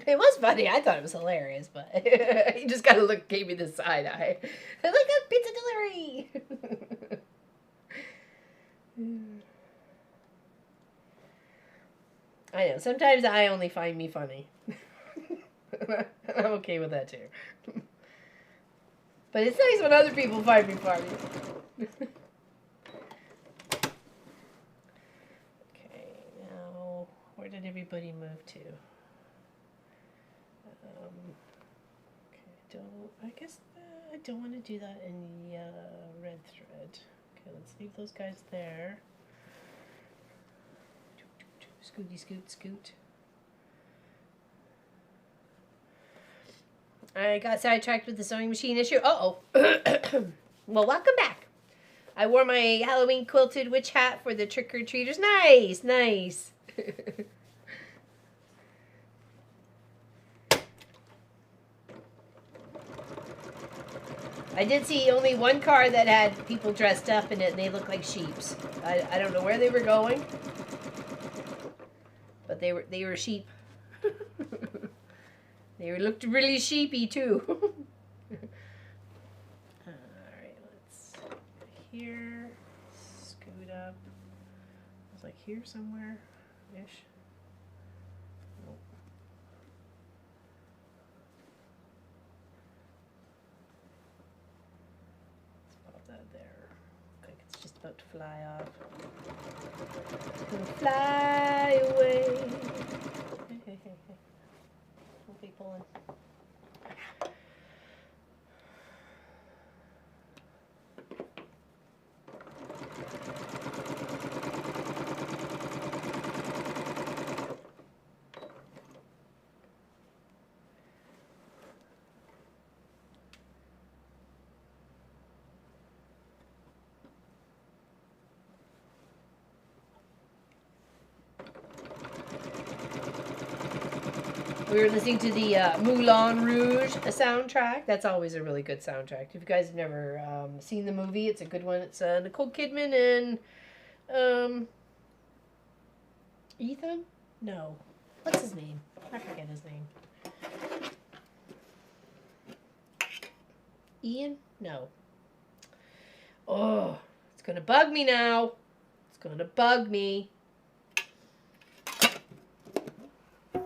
It was funny. I thought it was hilarious, but he just kind of gave me the side eye. Look at pizza delivery. I know. Sometimes I only find me funny. I'm okay with that too. But it's nice when other people find me funny. Okay, now where did everybody move to? Okay, I guess I don't want to do that in the red thread. Okay, let's leave those guys there. Scooty scoot scoot. I got sidetracked with the sewing machine issue. Uh-oh. Well, welcome back. I wore my Halloween quilted witch hat for the trick-or-treaters. Nice, nice. I did see only one car that had people dressed up in it, and they looked like sheeps. I don't know where they were going, but they were sheep. They looked really sheepy too. All right, let's go here, scoot up. I was like here somewhere, ish. Nope. That there. Look like it's just about to fly off. It's gonna fly away. Hey. Don't be pulling. We were listening to the Moulin Rouge soundtrack. That's always a really good soundtrack. If you guys have never seen the movie, it's a good one. It's Nicole Kidman and Ethan? No. What's his name? I forget his name. Ian? No. Oh, it's going to bug me now. It's going to bug me. I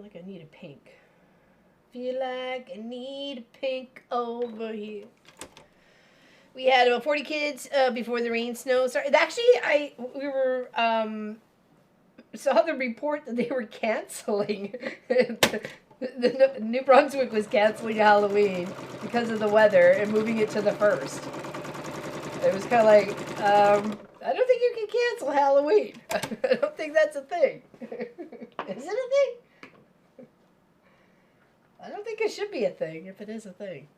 feel like I need a pink. Feel like I need a pink over here. We had about 40 kids before the rain snow started. Actually, we were saw the report that they were canceling. the New Brunswick was canceling Halloween because of the weather and moving it to the 1st. It was kind of like, I don't think you can cancel Halloween. I don't think that's a thing. Is it a thing? I don't think it should be a thing if it is a thing.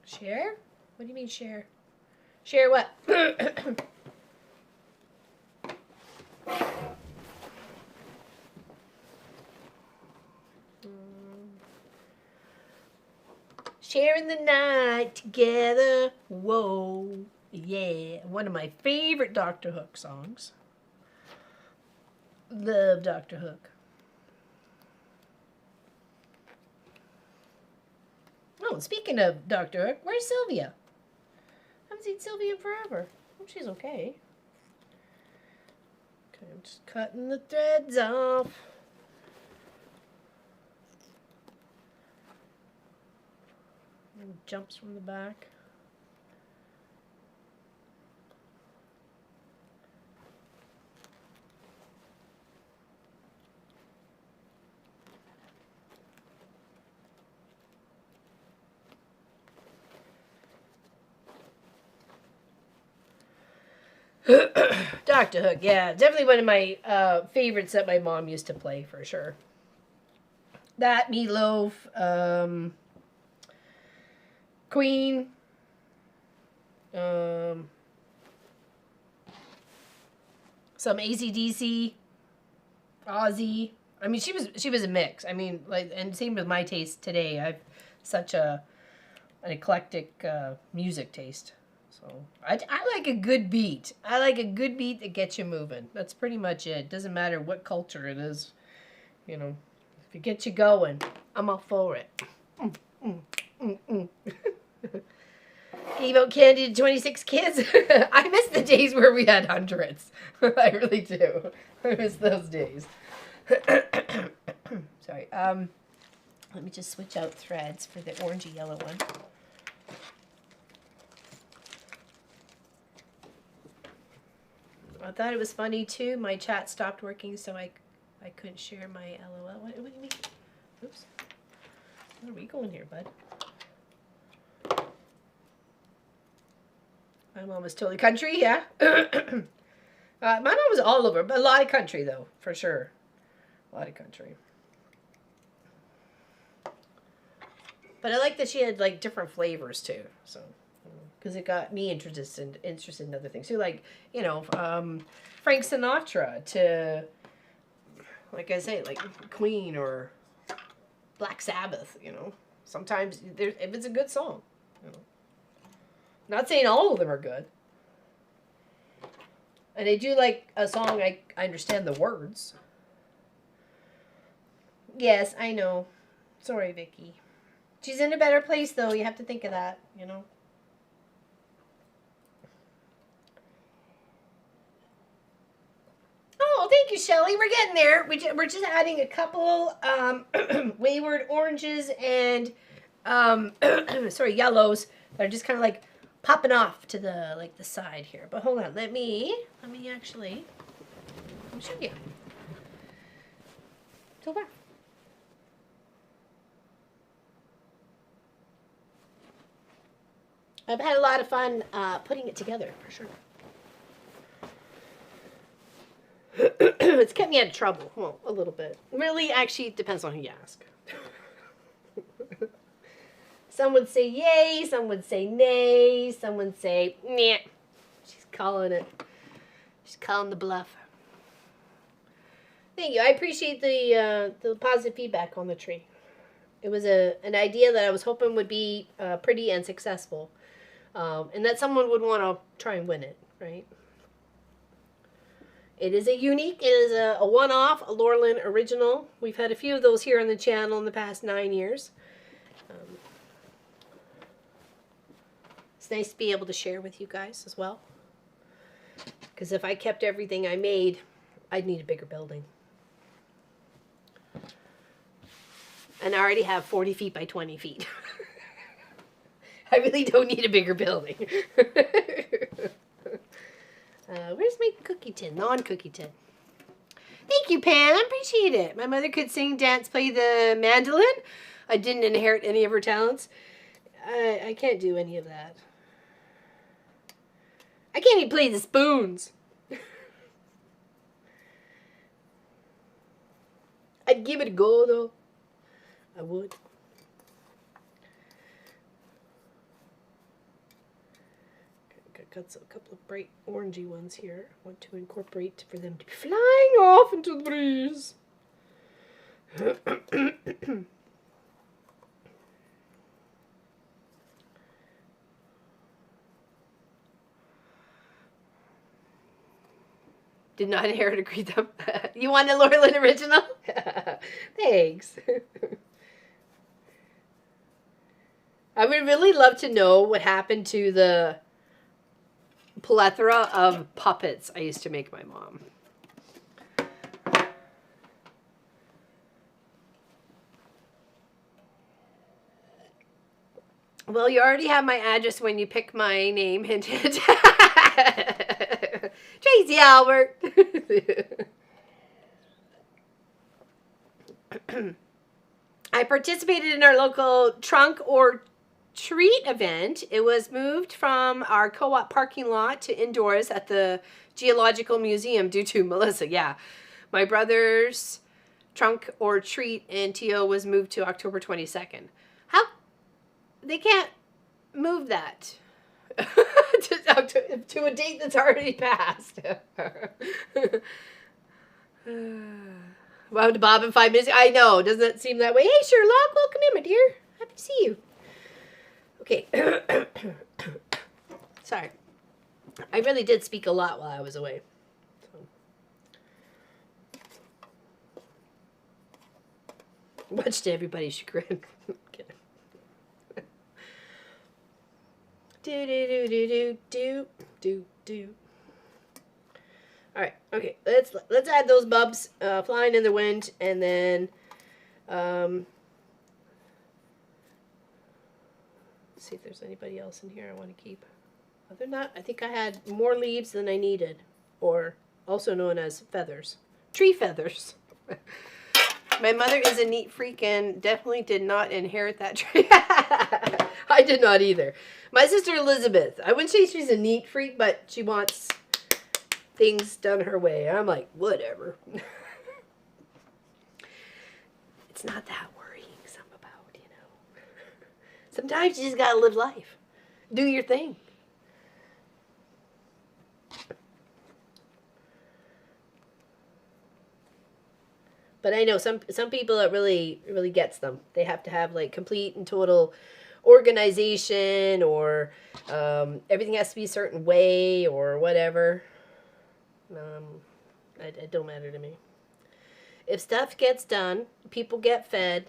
Share? What do you mean share? Share what? Sharing the night together. Whoa. Yeah. One of my favorite Dr. Hook songs. Love Dr. Hook. Oh, speaking of Dr. Hook, where's Sylvia? I haven't seen Sylvia in forever. Hope she's okay. Okay, I'm just cutting the threads off. And jumps from the back. Dr. Hook, yeah, definitely one of my favorites that my mom used to play for sure. That, Meatloaf, Queen, some AC/DC, Ozzy. I mean, she was a mix. I mean, like, and same with my taste today. I've such an eclectic music taste. So I like a good beat. I like a good beat that gets you moving. That's pretty much it. Doesn't matter what culture it is. You know, if it gets you going, I'm all for it. Gave out candy to 26 kids. I miss the days where we had hundreds. I really do. I miss those days. Sorry. Let me just switch out threads for the orangey yellow one. I thought it was funny too. My chat stopped working, so I couldn't share my LOL. What do you mean? Oops. Where are we going here, bud? My mom was totally country, yeah. My mom was all over, but a lot of country though, for sure. A lot of country. But I like that she had like different flavors too, so. Because it got me interested in other things too, like, you know, Frank Sinatra to, like I say, like Queen or Black Sabbath. You know, sometimes if it's a good song, you know. Not saying all of them are good, and I do like a song I understand the words. Yes, I know. Sorry, Vicky. She's in a better place though. You have to think of that, you know. Oh, thank you, Shelly. We're getting there. We're just adding a couple wayward oranges and sorry, yellows that are just kind of like popping off to the the side here. But hold on, let me actually show you. So far. I've had a lot of fun putting it together for sure. It's kept me out of trouble. Well, a little bit. Really, actually, it depends on who you ask. Some would say yay, some would say nay, some would say nah. She's calling it. She's calling the bluff. Thank you. I appreciate the positive feedback on the tree. It was an idea that I was hoping would be pretty and successful, and that someone would want to try and win it, right? It is a unique, it is a one-off, a Laurelyn original. We've had a few of those here on the channel in the past 9 years. It's nice to be able to share with you guys as well. Because if I kept everything I made, I'd need a bigger building. And I already have 40 feet by 20 feet. I really don't need a bigger building. Where's my cookie tin? Non-cookie tin. Thank you, Pam. Appreciate it. My mother could sing, dance, play the mandolin. I didn't inherit any of her talents. I can't do any of that. I can't even play the spoons. I'd give it a go, though. I would. Got a couple of bright orangey ones here. I want to incorporate for them to be flying off into the breeze. Did not inherit a Creedom. You want a Laurelyn original? Thanks. I would really love to know what happened to the plethora of puppets I used to make my mom. Well, you already have my address when you pick my name. Hint, hint. Tracy Albert. I participated in our local trunk or treat event. It was moved from our co-op parking lot to indoors at the Geological Museum due to Melissa. Yeah, my brother's trunk or treat in TO was moved to October 22nd. How? They can't move that to a date that's already passed. Wound to Bob in 5 minutes. I know. Doesn't it seem that way? Hey, Sherlock. Welcome in, my dear. Happy to see you. Okay. Sorry. I really did speak a lot while I was away. So. Much to everybody's chagrin. Do. All right. Okay. Let's add those bubs flying in the wind, and then see if there's anybody else in here I want to keep. Other than that, I think I had more leaves than I needed, or also known as feathers. Tree feathers. My mother is a neat freak and definitely did not inherit that tree. I did not either. My sister Elizabeth, I wouldn't say she's a neat freak, but she wants things done her way. I'm like, whatever. It's not that worrisome about, you know. Sometimes you just gotta live life. Do your thing. But I know some people it really gets them. They have to have like complete and total organization, or everything has to be a certain way, or whatever. It don't matter to me. If stuff gets done, people get fed,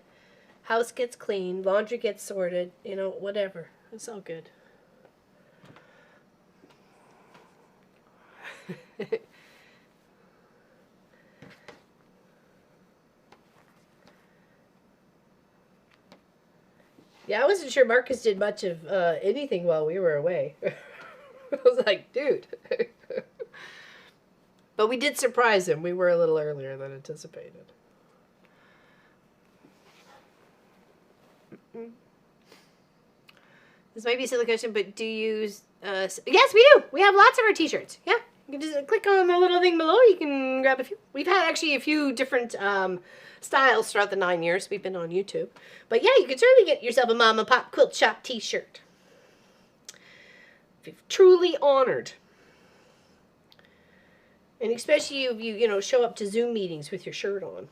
house gets cleaned, laundry gets sorted, you know, whatever. It's all good. Yeah, I wasn't sure Marcus did much of anything while we were away. I was like, dude. But we did surprise him. We were a little earlier than anticipated. This might be a silly question, but do you use... yes, we do. We have lots of our t-shirts. Yeah. You can just click on the little thing below. You can grab a few. We've had actually a few different styles throughout the 9 years we've been on YouTube. But yeah, you can certainly get yourself a Mom and Pop Quilt Shop t-shirt. If you're truly honored. And especially if you know, show up to Zoom meetings with your shirt on.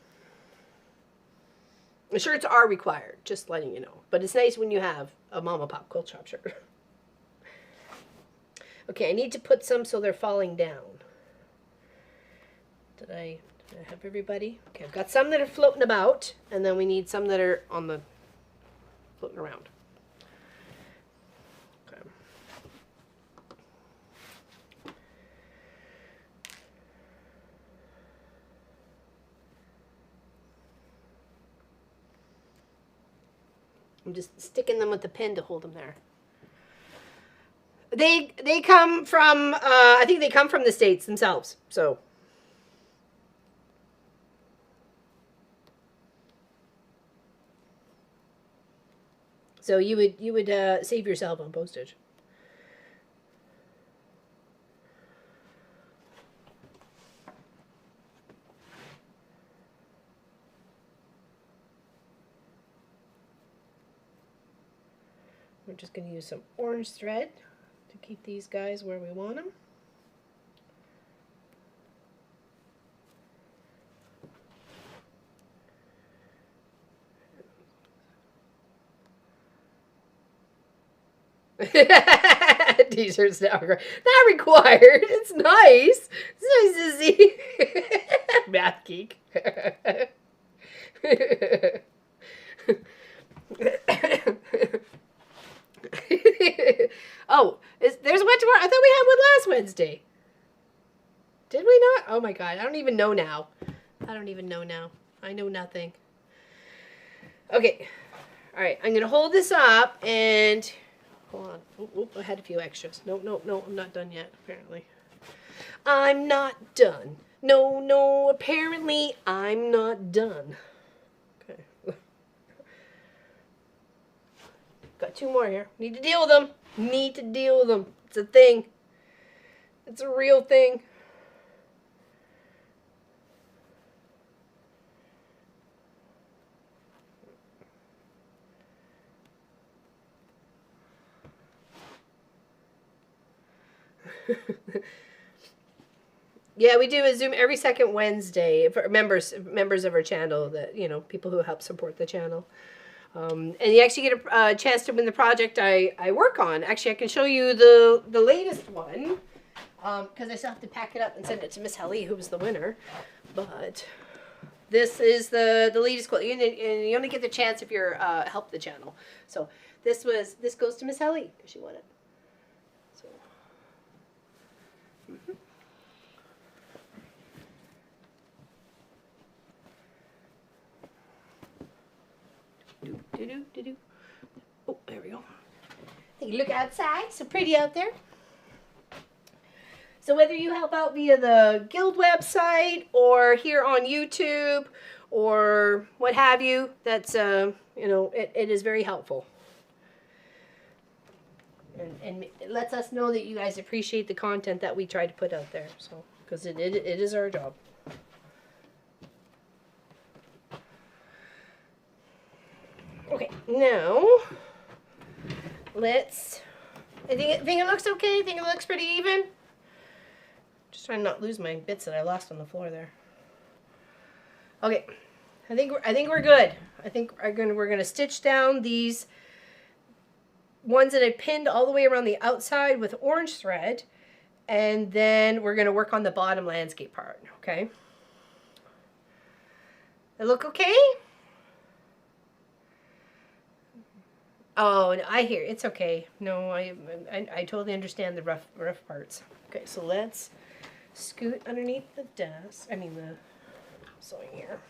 The shirts are required, just letting you know. But it's nice when you have a Mom and Pop Quilt Shop shirt. Okay, I need to put some so they're falling down. Did I have everybody? Okay, I've got some that are floating about, and then we need some that are on the floating around. Okay. I'm just sticking them with the pin to hold them there. They come from I think they come from the States themselves. So you would save yourself on postage. We're just going to use some orange thread to keep these guys where we want them. T-shirts now are not required. It's nice. It's nice to see. Math geek. Oh, there's one tomorrow. I thought we had one last Wednesday. Did we not? Oh my god, I don't even know now. I don't even know now. I know nothing. Okay. All right, I'm gonna hold this up and hold on. Oh, I had a few extras. No, I'm not done yet. Apparently, I'm not done. No, apparently I'm not done. Okay. Got two more here. Need to deal with them. Need to deal with them. It's a thing. It's a real thing. Yeah, we do a Zoom every second Wednesday for members of our channel, that, you know, people who help support the channel. And you actually get a chance to win the project I work on. Actually, I can show you the latest one, because I still have to pack it up and send it to Miss Helly, who was the winner. But this is the latest quilt. And you only get the chance if you're help the channel. So this goes to Miss Helly because she won it. So. Mm-hmm. Oh, there we go. Take a look outside. So pretty out there. So whether you help out via the Guild website or here on YouTube or what have you, that's you know, it is very helpful. And it lets us know that you guys appreciate the content that we try to put out there. So because it is our job. Okay, now let's. I think it looks okay. I think it looks pretty even. Just trying to not lose my bits that I lost on the floor there. Okay, I think we're good. I think we're gonna stitch down these ones that I pinned all the way around the outside with orange thread, and then we're gonna work on the bottom landscape part. Okay. They look okay? Oh, I hear it's okay. No, I totally understand the rough parts. Okay, so let's scoot underneath the desk. I mean the sewing here.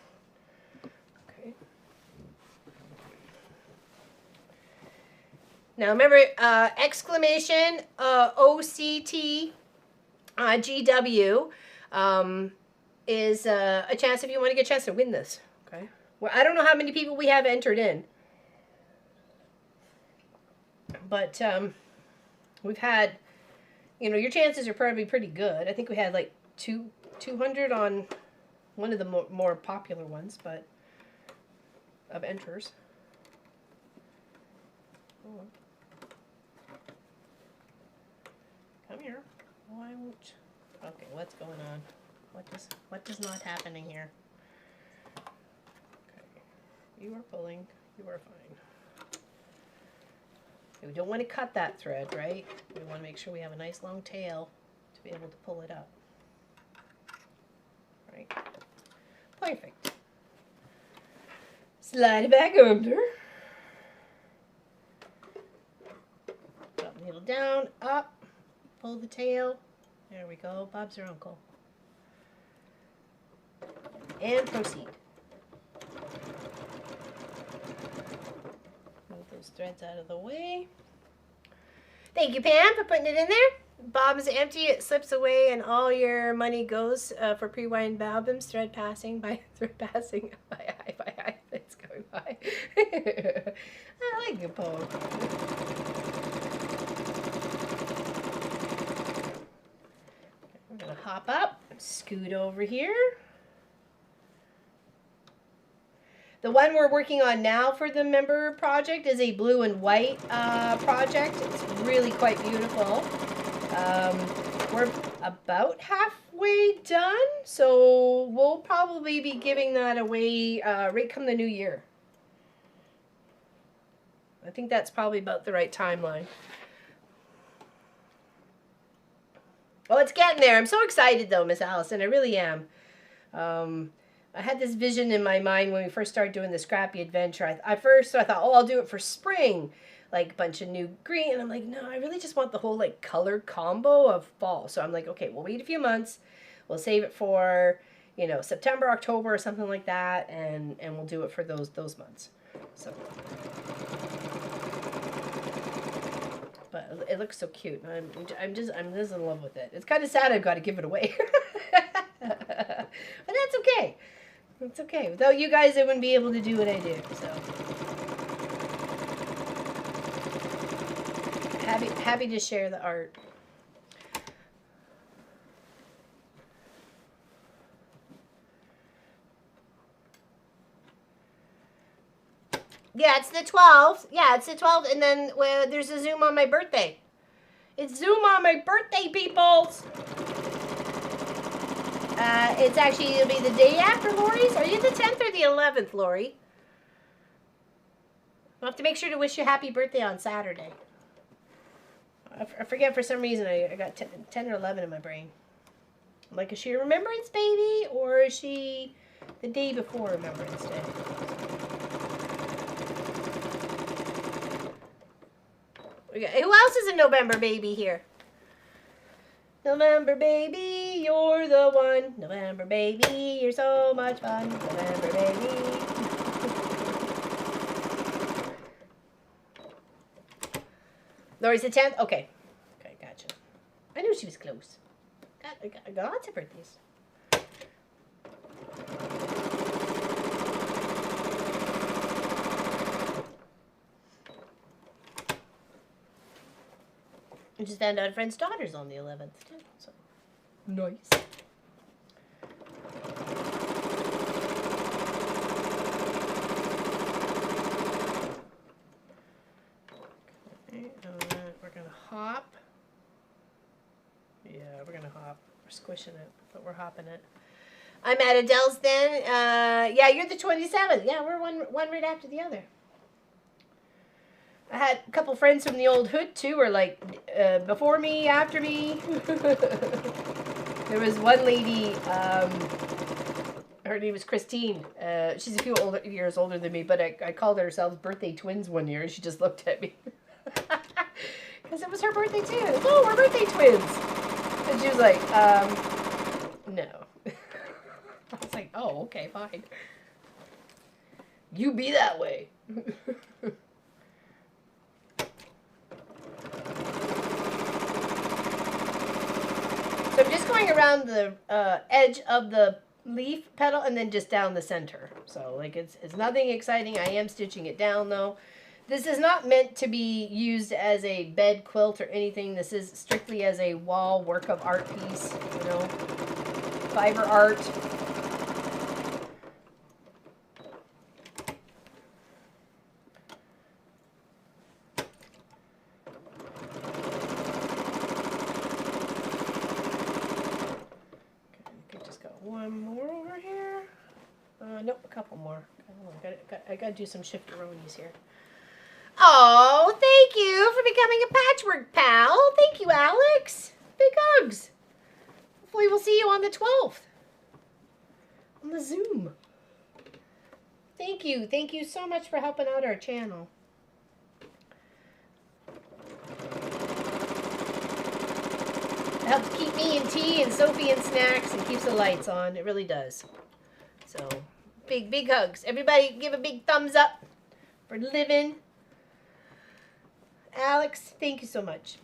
Okay. Now remember, exclamation OCT GW is a chance if you want to get a chance to win this. Okay. Well, I don't know how many people we have entered in. But we've had, you know, your chances are probably pretty good. I think we had like 200 on one of the more popular ones, but of enters. Oh. Come here. Why won't? Okay, what's going on? What is not happening here? Okay, you are pulling. You are fine. We don't want to cut that thread, right? We want to make sure we have a nice long tail to be able to pull it up. Right. Perfect. Slide it back under. Drop the needle down, up, pull the tail. There we go. Bob's your uncle. And proceed. Move those threads out of the way. Thank you, Pam, for putting it in there. Bob's empty, it slips away, and all your money goes for pre-wind albums. Thread passing by it's going by. I like your poem. We're gonna hop up, scoot over here. The one we're working on now for the member project is a blue and white project. It's really quite beautiful. We're about halfway done, so we'll probably be giving that away right come the new year. I think that's probably about the right timeline. Oh, it's getting there. I'm so excited though, Miss Allison. I really am. I had this vision in my mind when we first started doing the Scrappy Adventure. I thought, oh, I'll do it for spring, like a bunch of new green. And I'm like, no, I really just want the whole like color combo of fall. So I'm like, okay, we'll wait a few months. We'll save it for, you know, September, October, or something like that, and we'll do it for those months. So, but it looks so cute. I'm just in love with it. It's kind of sad I've got to give it away, but that's okay. It's okay. Without you guys, I wouldn't be able to do what I do. So happy to share the art. Yeah, it's the 12th. Yeah, it's the 12th, and then there's a Zoom on my birthday. It's Zoom on my birthday, peoples. It's actually, it'll be the day after Lori's. Are you the 10th or the 11th, Lori? I'll have to make sure to wish you happy birthday on Saturday. I forget for some reason. I got 10 or 11 in my brain. I'm like, is she a Remembrance baby, or is she the day before Remembrance Day? Who else is a November baby here? November baby, you're the one. November baby, you're so much fun. November baby. Lori's the 10th? Okay. Okay, gotcha. I knew she was close. I got lots of birthdays. I just found out a friend's daughter's on the 11th too. So nice. Okay, we're gonna hop. Yeah, we're gonna hop. We're squishing it, but we're hopping it. I'm at Adele's then. Yeah, you're the 27th. Yeah, we're one right after the other. I had a couple friends from the old hood too, were like before me, after me. There was one lady, her name was Christine. She's a few years older than me, but I called ourselves birthday twins one year, and she just looked at me. Because it was her birthday too. Oh, we're birthday twins. And she was like, no. I was like, oh, okay, fine. You be that way. So I'm just going around the edge of the leaf petal and then just down the center. So like it's nothing exciting. I am stitching it down though. This is not meant to be used as a bed quilt or anything. This is strictly as a wall work of art piece, you know, fiber art. One more over here. Nope, a couple more. I gotta do some shifteroonies here. Oh, thank you for becoming a patchwork pal. Thank you, Alex. Big hugs. Hopefully we'll see you on the 12th. on the Zoom. Thank you. Thank you so much for helping out our channel. It helps keep me in tea and Sophie in snacks and keeps the lights on. It really does. So, big hugs. Everybody give a big thumbs up for living. Alex, thank you so much.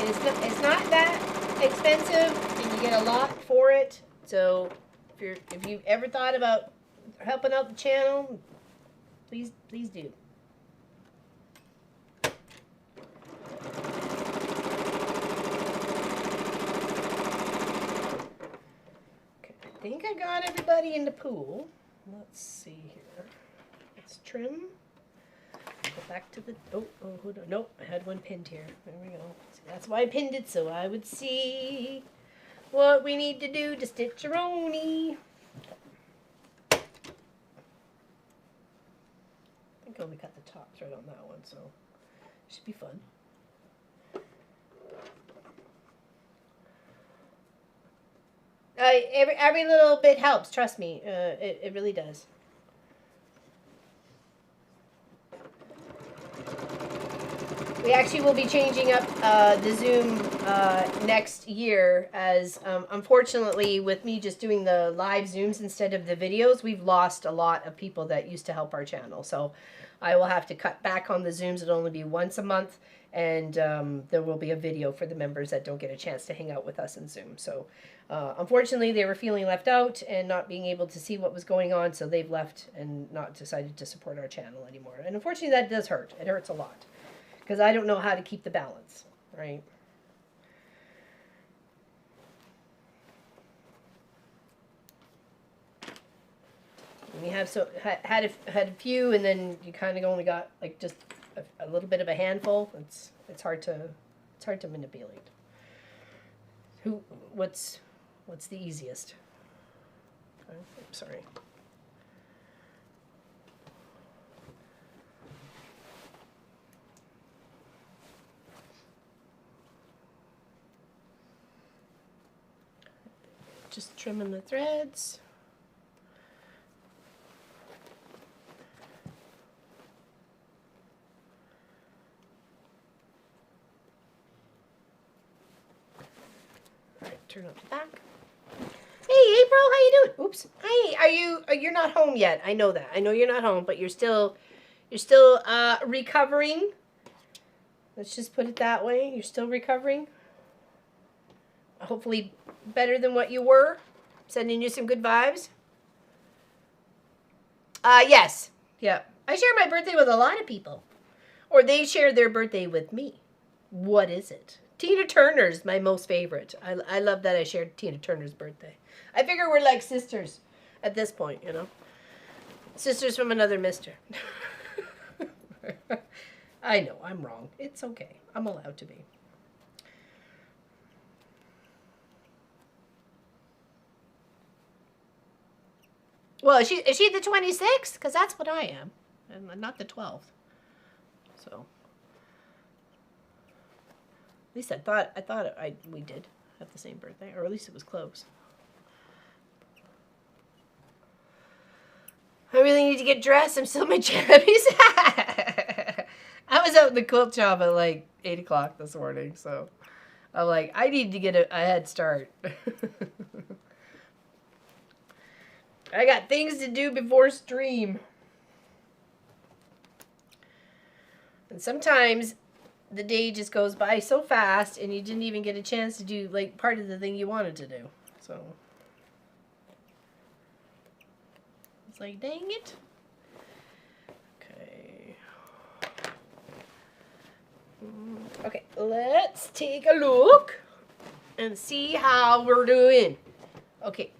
And it's not that expensive, and you get a lot for it. So, if you ever thought about helping out the channel, please do. I think I got everybody in the pool. Let's see here. Let's trim. Go back to the, hold on. Nope, I had one pinned here. There we go. See, that's why I pinned it, so I would see what we need to do to stitcheroni. I think I only cut the top thread on that one, so it should be fun. Every little bit helps, trust me. It really does. We actually will be changing up the Zoom next year, as unfortunately with me just doing the live Zooms instead of the videos, we've lost a lot of people that used to help our channel. So I will have to cut back on the Zooms. It'll only be once a month, and there will be a video for the members that don't get a chance to hang out with us in Zoom. So unfortunately they were feeling left out and not being able to see what was going on, so they've left and not decided to support our channel anymore. And unfortunately that does hurt. It hurts a lot, because I don't know how to keep the balance, right? And we have had a few, and then you kind of only got like just a little bit of a handful. It's hard to manipulate. What's the easiest? I'm sorry. Just trimming the threads. All right, turn up the back. Hey, April, how you doing? Oops. Hey, you're not home yet. I know that. I know you're not home, but you're still recovering. Let's just put it that way. You're still recovering. Hopefully better than what you were. Sending you some good vibes. Yes. Yeah. I share my birthday with a lot of people. Or they share their birthday with me. What is it? Tina Turner's my most favorite. I love that I shared Tina Turner's birthday. I figure we're like sisters at this point, you know. Sisters from another mister. I know, I'm wrong. It's okay. I'm allowed to be. Well, is she the 26th? Because that's what I am. And not the 12th. So. At least I thought we did have the same birthday. Or at least it was close. I really need to get dressed. I'm still in my jammies. I was out in the quilt shop at like 8 o'clock this morning. So I'm like, I need to get a head start. I got things to do before stream. And sometimes the day just goes by so fast and you didn't even get a chance to do like part of the thing you wanted to do. So it's like, dang it. Okay. Okay, let's take a look and see how we're doing. Okay.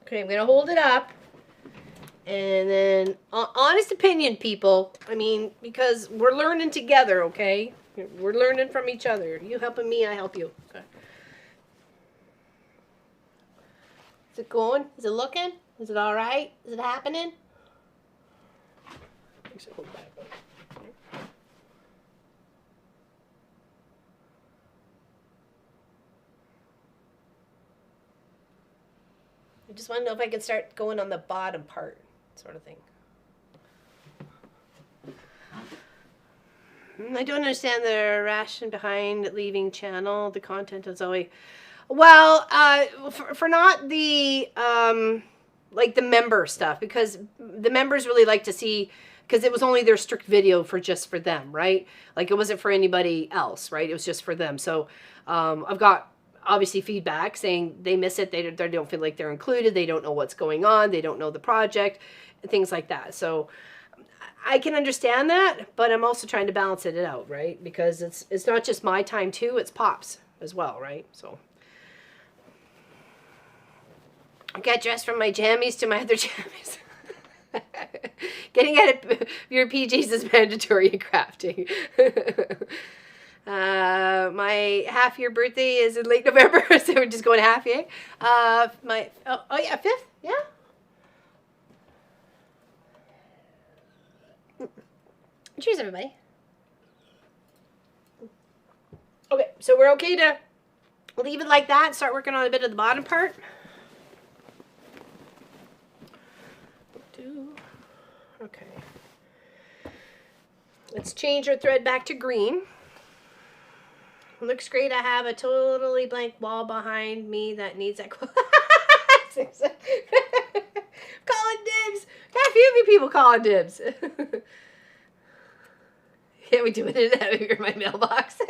Okay, I'm going to hold it up, and then, honest opinion, people, I mean, because we're learning together, okay? We're learning from each other. You helping me, I help you. Okay. Is it going? Is it looking? Is it all right? Is it happening? I should hold back up. just want to know if I can start going on the bottom part, sort of thing. I don't understand the ration behind leaving channel. The content is always... Well, for not the, like the member stuff, because the members really like to see, because it was only their strict video just for them, right? Like it wasn't for anybody else, right? It was just for them. So I've got obviously feedback saying they miss it. They don't feel like they're included. They don't know what's going on. They don't know the project, things like that. So I can understand that, but I'm also trying to balance it out, right? Because it's not just my time too, it's Pop's as well, right? So I got dressed from my jammies to my other jammies. Getting out of your PJs is mandatory in crafting. My half-year birthday is in late November, so we're just going half, yeah? Oh yeah, 5th? Yeah? Cheers, everybody. Okay, so we're okay to leave it like that and start working on a bit of the bottom part. Okay. Let's change our thread back to green. Looks great. I have a totally blank wall behind me that needs that. Calling dibs. Got a few people calling dibs. Can't we do it in my mailbox?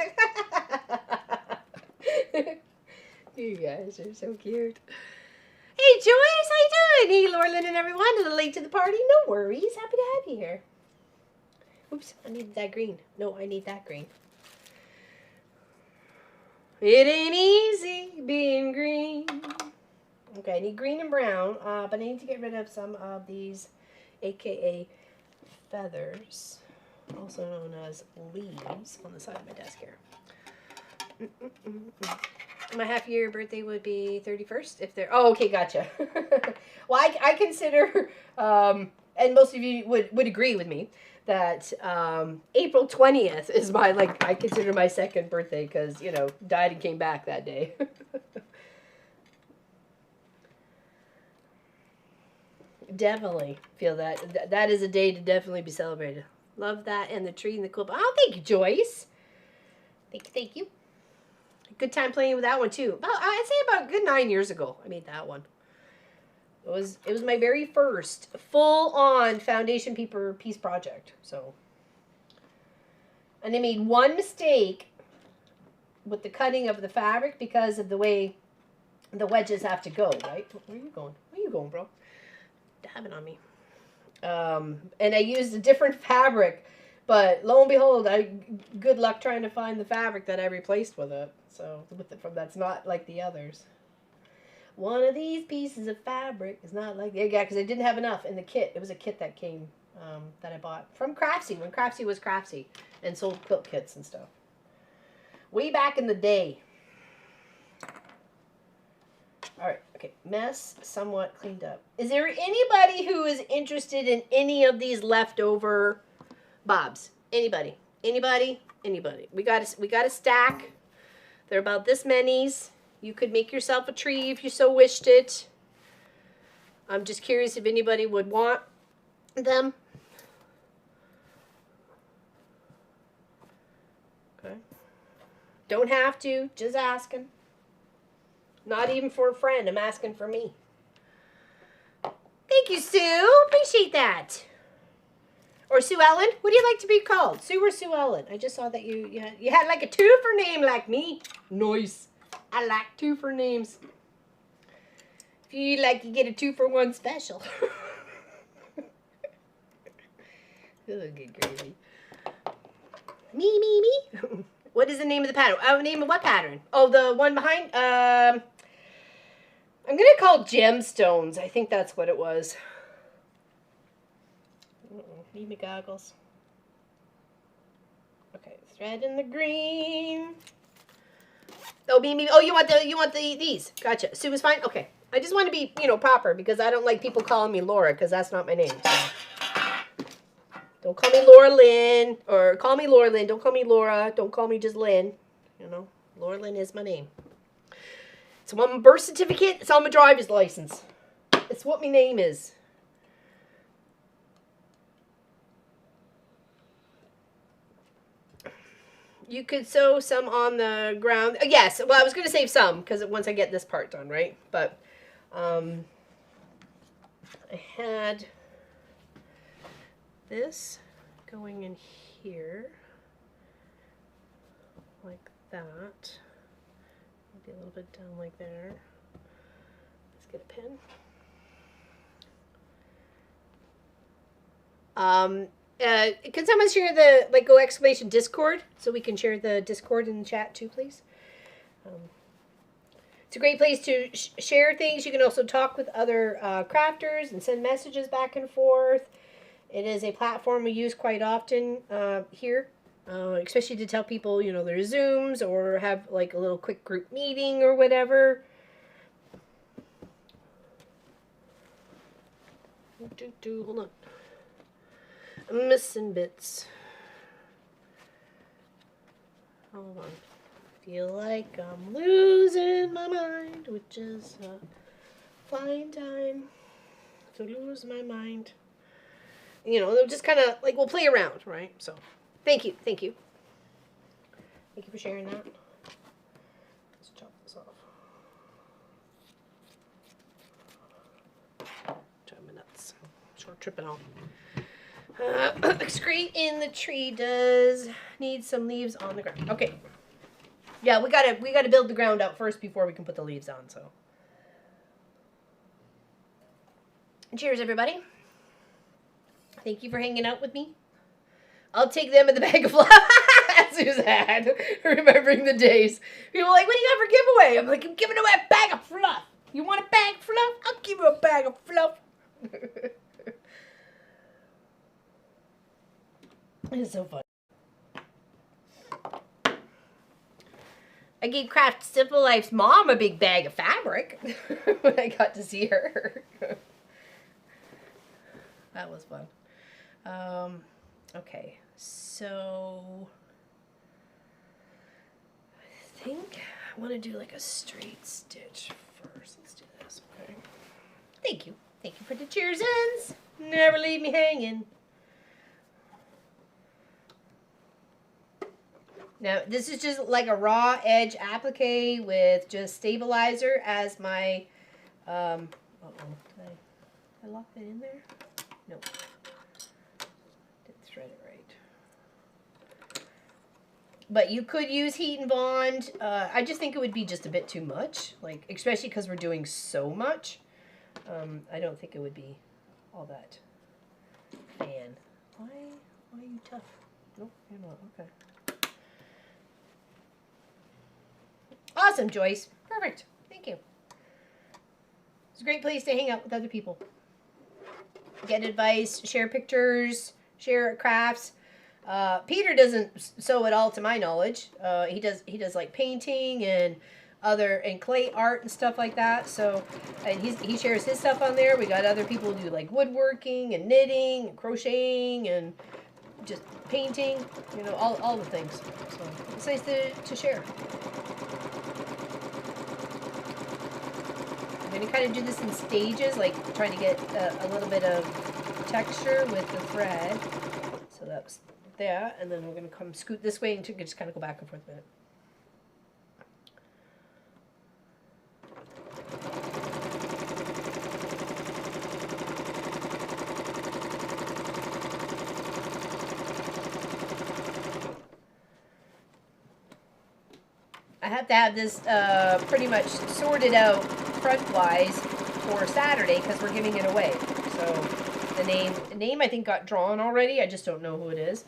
You guys are so cute. Hey Joyce, how you doing? Hey Laurelyn and everyone, a little late to the party. No worries, happy to have you here. Oops, I need that green. No, I need that green. It ain't easy being green. Okay, I need green and brown, but I need to get rid of some of these AKA feathers, also known as leaves, on the side of my desk here. My half-year birthday would be 31st if they're... Oh, okay, gotcha. Well, I consider, and most of you would agree with me, that April 20th is my, like, I consider my second birthday because, you know, died and came back that day. Definitely feel that. That is a day to definitely be celebrated. Love that and the tree and the quilt. Oh, thank you, Joyce. Thank you. Good time playing with that one too. I'd say about a good 9 years ago I made that one. It was my very first full-on foundation paper piece project. So, and I made one mistake with the cutting of the fabric because of the way the wedges have to go. Right? Where are you going? Where are you going, bro? Dabbing on me. And I used a different fabric, but lo and behold, good luck trying to find the fabric that I replaced with it. So that's not like the others. One of these pieces of fabric is not like... Yeah, because I didn't have enough in the kit. It was a kit that came, that I bought from Craftsy, when Craftsy was Craftsy, and sold quilt kits and stuff. Way back in the day. Alright, okay. Mess somewhat cleaned up. Is there anybody who is interested in any of these leftover bobs? Anybody? Anybody? Anybody? We got a stack. They're about this many's. You could make yourself a tree if you so wished it. I'm just curious if anybody would want them. Okay. Don't have to, just asking. Not even for a friend, I'm asking for me. Thank you, Sue. Appreciate that. Or Sue Ellen. What do you like to be called? Sue or Sue Ellen? I just saw that you had like a twofer name like me. Nice. I like twofer names. If you like, you get a 2-for-1 special. Oh, good gravy. Me. What is the name of the pattern? Oh, name of what pattern? Oh, the one behind? I'm going to call Gemstones. I think that's what it was. Need my goggles. Okay, thread in the green. Oh, me. Oh, you want these? Gotcha. Sue is fine. Okay. I just want to be, proper because I don't like people calling me Laura because that's not my name. So. Don't call me Laura Lynn, or call me Laura Lynn. Don't call me Laura. Don't call me just Lynn. Laura Lynn is my name. It's on my birth certificate. It's on my driver's license. It's what my name is. You could sew some on the ground. Yes, well, I was going to save some because once I get this part done, right? But I had this going in here like that. Maybe a little bit down like there. Let's get a pen. Can someone share the go exclamation Discord so we can share the Discord in the chat too, please? It's a great place to share things. You can also talk with other crafters and send messages back and forth. It is a platform we use quite often here, especially to tell people, you know, there's Zooms or have like a little quick group meeting or whatever. Hold on. I'm missing bits. Hold on. Feel like I'm losing my mind, which is a fine time to lose my mind. You know, they'll just kind of like we'll play around, right? So, thank you, thank you for sharing that. Let's chop this off. Try my nuts. Short tripping off. Excrete in the tree does need some leaves on the ground. Okay. Yeah, we gotta build the ground out first before we can put the leaves on. So, cheers, everybody. Thank you for hanging out with me. I'll take them in the bag of fluff. Suzanne, remembering the days. People are like, what do you got for giveaway? I'm like, I'm giving away a bag of fluff. You want a bag of fluff? I'll give you a bag of fluff. It's so fun. I gave Craft Simple Life's mom a big bag of fabric when I got to see her. That was fun. Okay, so I think I want to do like a straight stitch first. Let's do this, okay? Thank you. Thank you for the cheers-ins. Never leave me hanging. Now, this is just like a raw edge applique with just stabilizer as my, uh-oh, did I lock that in there? Nope. Didn't thread it right. But you could use heat and bond. I just think it would be just a bit too much, like, especially because we're doing so much. I don't think it would be all that fan. Why are you tough? Nope, you're not. Okay. Awesome, Joyce. Perfect. Thank you. It's a great place to hang out with other people. Get advice, share pictures, share crafts. Peter doesn't sew at all, to my knowledge. He does like painting and clay art and stuff like that. So, and he shares his stuff on there. We got other people who do like woodworking and knitting and crocheting and just painting. You know, all the things. So it's nice to share. I'm going to kind of do this in stages, like trying to get a little bit of texture with the thread. So that's that, and then we're going to come scoot this way and just kind of go back and forth with it. I have to have this pretty much sorted out front-wise for Saturday because we're giving it away. So the name I think got drawn already. I just don't know who it is.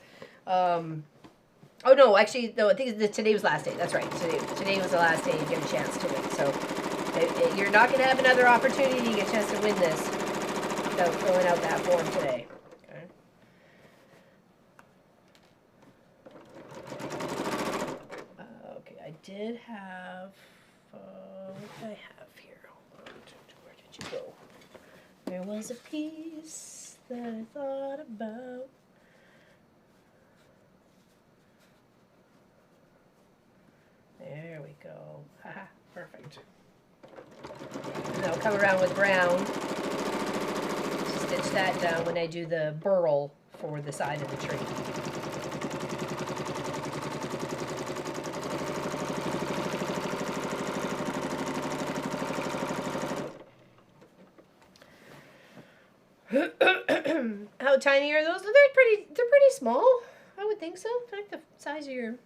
Oh no, actually no. I think today was the last day. That's right. Today was the last day you get a chance to win. So you're not going to have another opportunity to get a chance to win this without filling out that form today. I did have, what did I have here? Hold on, where did you go? There was a piece that I thought about. There we go. Haha, perfect. And I'll come around with brown. stitch that down when I do the burl for the side of the tree. How tiny are those? They're pretty small. I would think so. Like the size of your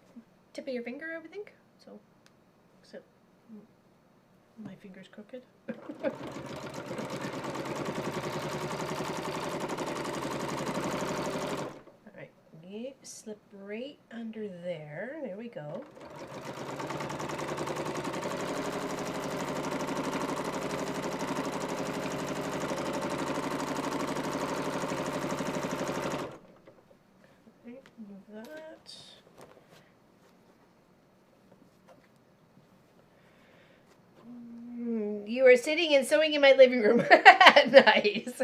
tip of your finger, I would think. So, except my finger's crooked. All right, you slip right under there. There we go. That. You are sitting and sewing in my living room. Nice.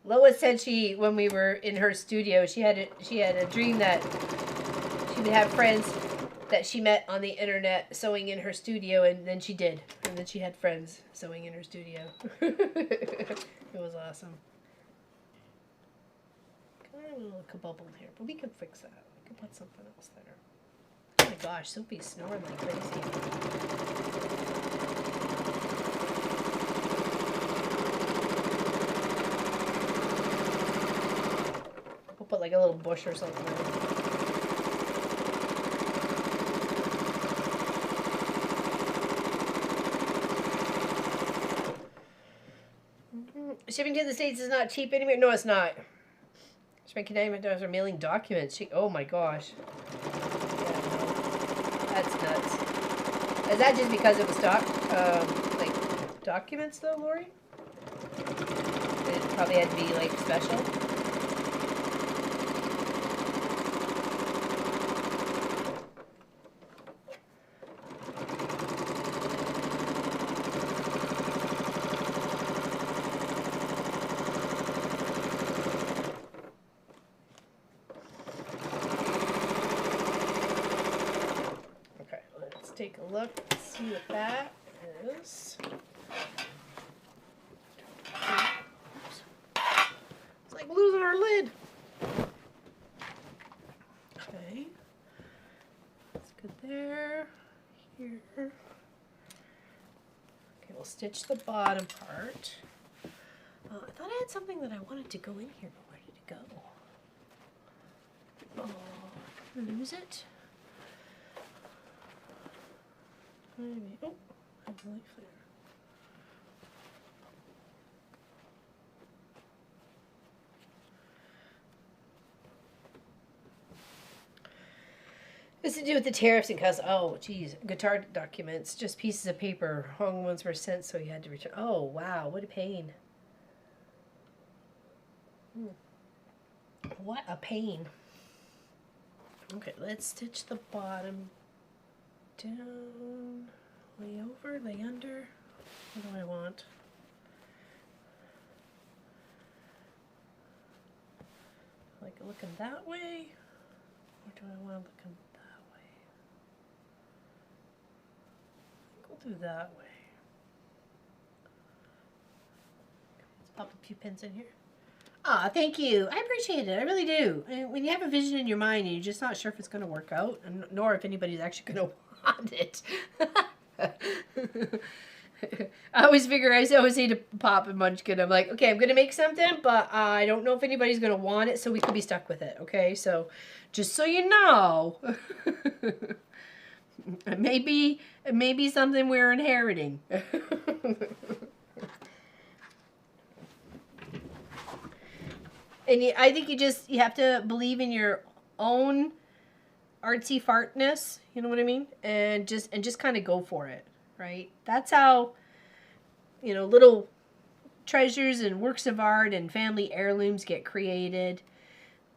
Lois said when we were in her studio, she had a dream that she would have friends that she met on the internet sewing in her studio, and then she did. And then she had friends sewing in her studio. It was awesome. Kind of a little kabubbled here, but we could fix that. We could put something else there. Oh my gosh, Sophie's snoring like crazy. We'll put like a little bush or something there. Shipping to the States is not cheap anymore. No, it's not. Shipping Canadian dollars are mailing documents. Oh my gosh. Yeah, no. That's nuts. Is that just because it was like documents though, Lori? It probably had to be like special. Take a look, see what that is. It's like losing our lid. Okay, that's good there. Here. Okay, we'll stitch the bottom part. I thought I had something that I wanted to go in here, but where did it go? Oh, lose it. Maybe. Oh, I have a leaf there. This is to do with the tariffs and customs. Oh, geez. Guitar documents, just pieces of paper. Wrong ones were sent, so you had to return. Oh, wow. What a pain. What a pain. Okay, let's stitch the bottom down, lay over, lay under. What do I want? Like looking that way, or do I want to look that way? I think we'll do that way. Let's pop a few pins in here. Ah, thank you. I appreciate it. I really do. And when you have a vision in your mind and you're just not sure if it's going to work out, and nor if anybody's actually going to want it. I always say to Pop and Munchkin, I'm like, okay, I'm going to make something, but I don't know if anybody's going to want it, so we could be stuck with it, okay? So, just so you know, it may be something we're inheriting. And I think you have to believe in your own artsy fartness, you know what I mean? And just kind of go for it, right? That's how, little treasures and works of art and family heirlooms get created.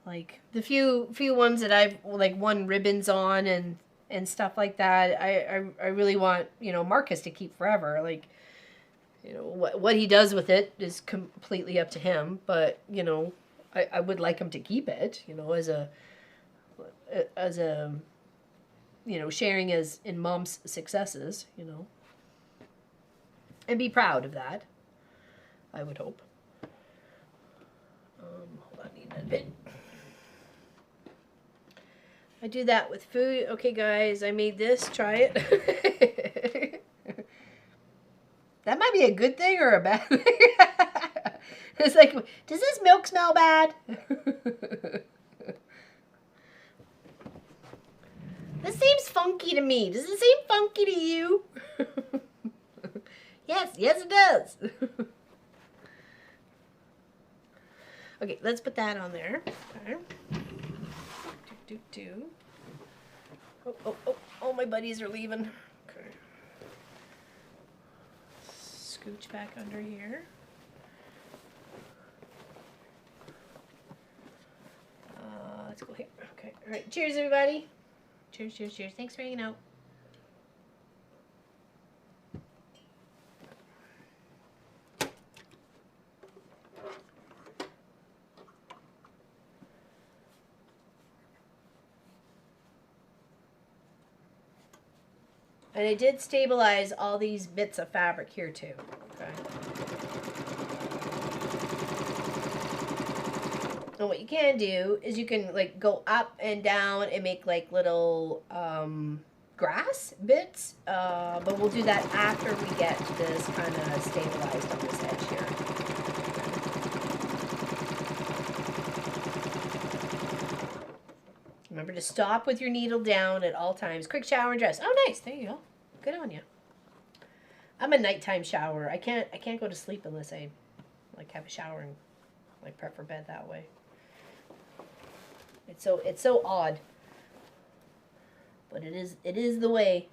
Like the few ones that I've won ribbons on and stuff like that. I really want, Marcus to keep forever. Like, what he does with it is completely up to him, but I would like him to keep it, you know, as a you know, sharing as in mom's successes, you know, and be proud of that. I would hope. Hold on, I need that bit. I do that with food. Okay, guys, I made this. Try it. That might be a good thing or a bad thing. It's like, does this milk smell bad? This seems funky to me. Does it seem funky to you? Yes, it does. Okay, let's put that on there. Okay. Oh, my buddies are leaving. Okay. Scooch back under here. Let's go here. Okay, all right. Cheers, everybody. Cheers, cheers, cheers. Thanks for hanging out. And I did stabilize all these bits of fabric here too. Okay. And what you can do is you can like go up and down and make like little grass bits, but we'll do that after we get this kind of stabilized on this edge here. Remember to stop with your needle down at all times. Quick shower and dress. Oh, nice. There you go. Good on you. I'm a nighttime shower. I can't go to sleep unless I like have a shower and like prep for bed that way. It's so odd. But it is the way.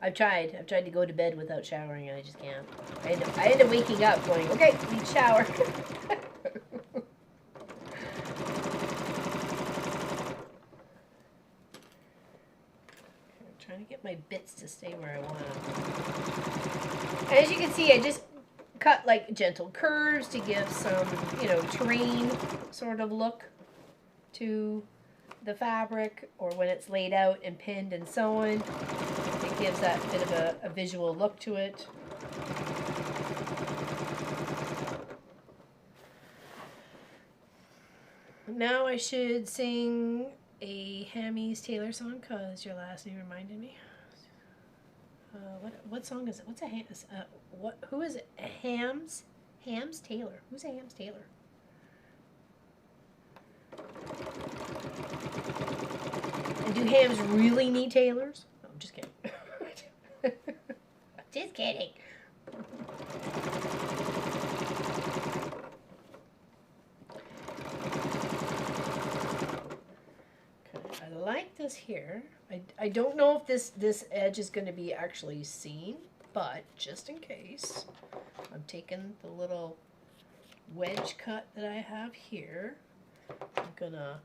I've tried to go to bed without showering and I just can't. I end up waking up going, okay, need to shower. I'm trying to get my bits to stay where I want them. As you can see, I just cut like gentle curves to give some, you know, terrain sort of look to the fabric, or when it's laid out and pinned and sewn. It gives that bit of a visual look to it. Now I should sing a Hammy's Taylor song because your last name reminded me. What song is it? What's a Hams? Who is it? Hams Taylor. Who's a Hams Taylor? And do hams really need tailors? No, I'm just kidding. Just kidding. Okay, I like this here. I don't know if this edge is going to be actually seen, but just in case, I'm taking the little wedge cut that I have here. I'm gonna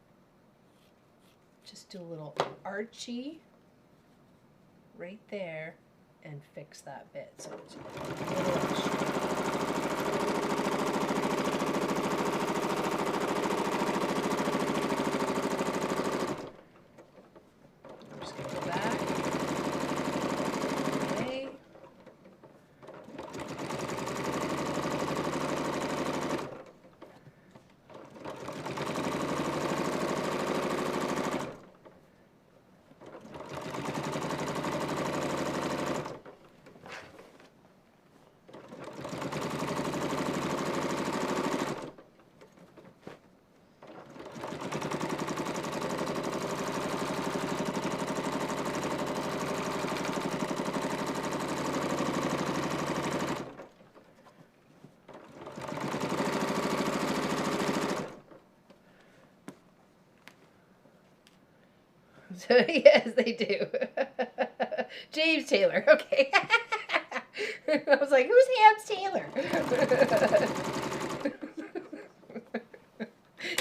just do a little archy right there and fix that bit so it's a little archy. I'm just gonna go back. Okay. So, yes, they do. James Taylor. Okay. I was like, who's Hams Taylor?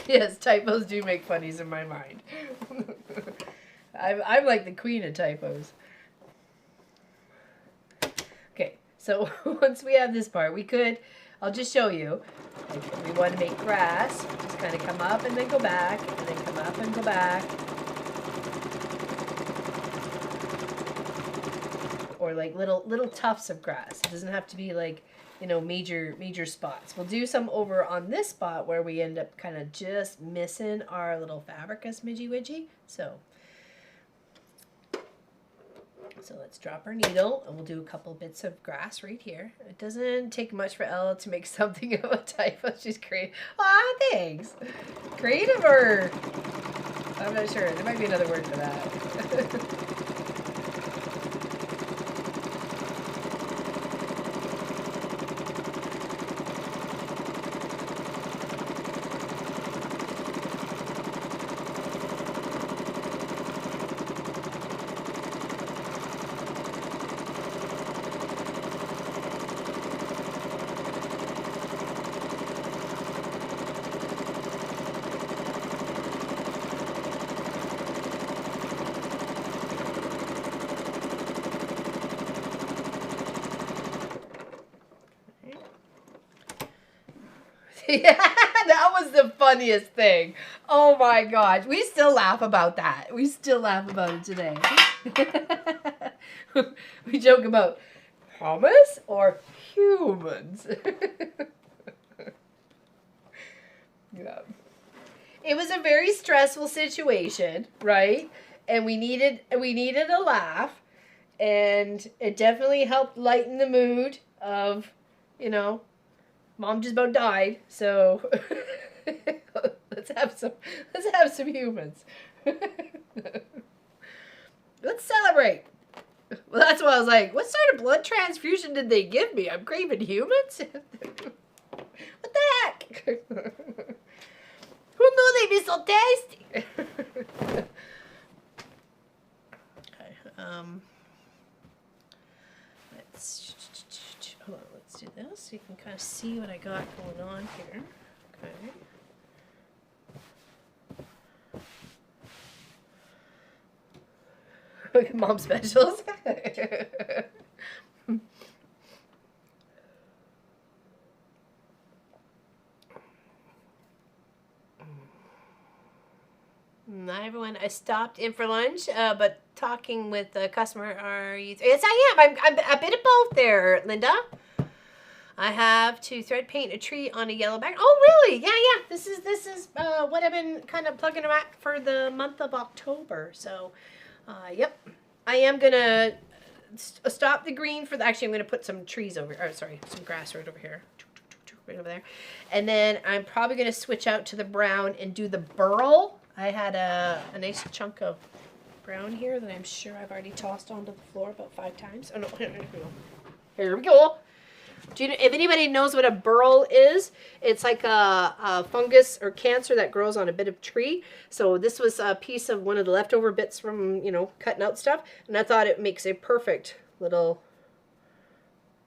Yes, typos do make funnies in my mind. I'm like the queen of typos. So once we have this part, we could, I'll just show you. Like if we want to make grass, just kind of come up and then go back, and then come up and go back. Or like little tufts of grass. It doesn't have to be like, you know, major spots. We'll do some over on this spot where we end up kind of just missing our little fabric smidgy widgy. So let's drop our needle and we'll do a couple bits of grass right here. It doesn't take much for Ella to make something of a typo. She's creative. Ah, thanks. Creative, or I'm not sure. There might be another word for that. Yeah, that was the funniest thing. Oh my gosh. We still laugh about that. We still laugh about it today. We joke about hummus or humans. Yeah. It was a very stressful situation, right? And we needed a laugh, and it definitely helped lighten the mood of, you know, Mom just about died, so let's have some humans. Let's celebrate. Well, that's what I was like. What sort of blood transfusion did they give me? I'm craving humans. What the heck? Who knew they'd be so tasty? Okay. Hold on, let's do this so you can kind of see what I got going on here. Okay. Look at Mom specials. Hi everyone, I stopped in for lunch, but talking with the customer, are you? Yes, I am. I'm a bit of both there, Linda. I have to thread paint a tree on a yellow background. Oh, really? Yeah. This is what I've been kind of plugging around for the month of October. So, yep. I am gonna stop the green for the. Actually, I'm gonna put some trees over. Or sorry, some grass right over here. Right over there, and then I'm probably gonna switch out to the brown and do the burl. I had a nice chunk of brown here that I'm sure I've already tossed onto the floor about 5 times. Oh no, here we go. Here we go. Do you know, if anybody knows what a burl is, it's like a fungus or cancer that grows on a bit of tree. So this was a piece of one of the leftover bits from, you know, cutting out stuff. And I thought it makes a perfect little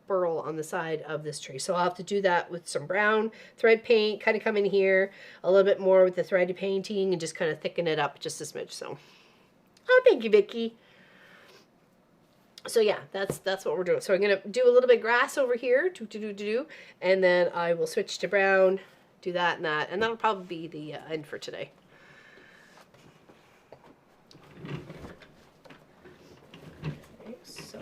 burl on the side of this tree. So I'll have to do that with some brown thread paint, kind of come in here a little bit more with the thread painting and just kind of thicken it up just a smidge. So, oh, thank you, Vicky. So yeah, that's what we're doing. So I'm gonna do a little bit of grass over here, and then I will switch to brown, do that, and that'll probably be the end for today. Okay, so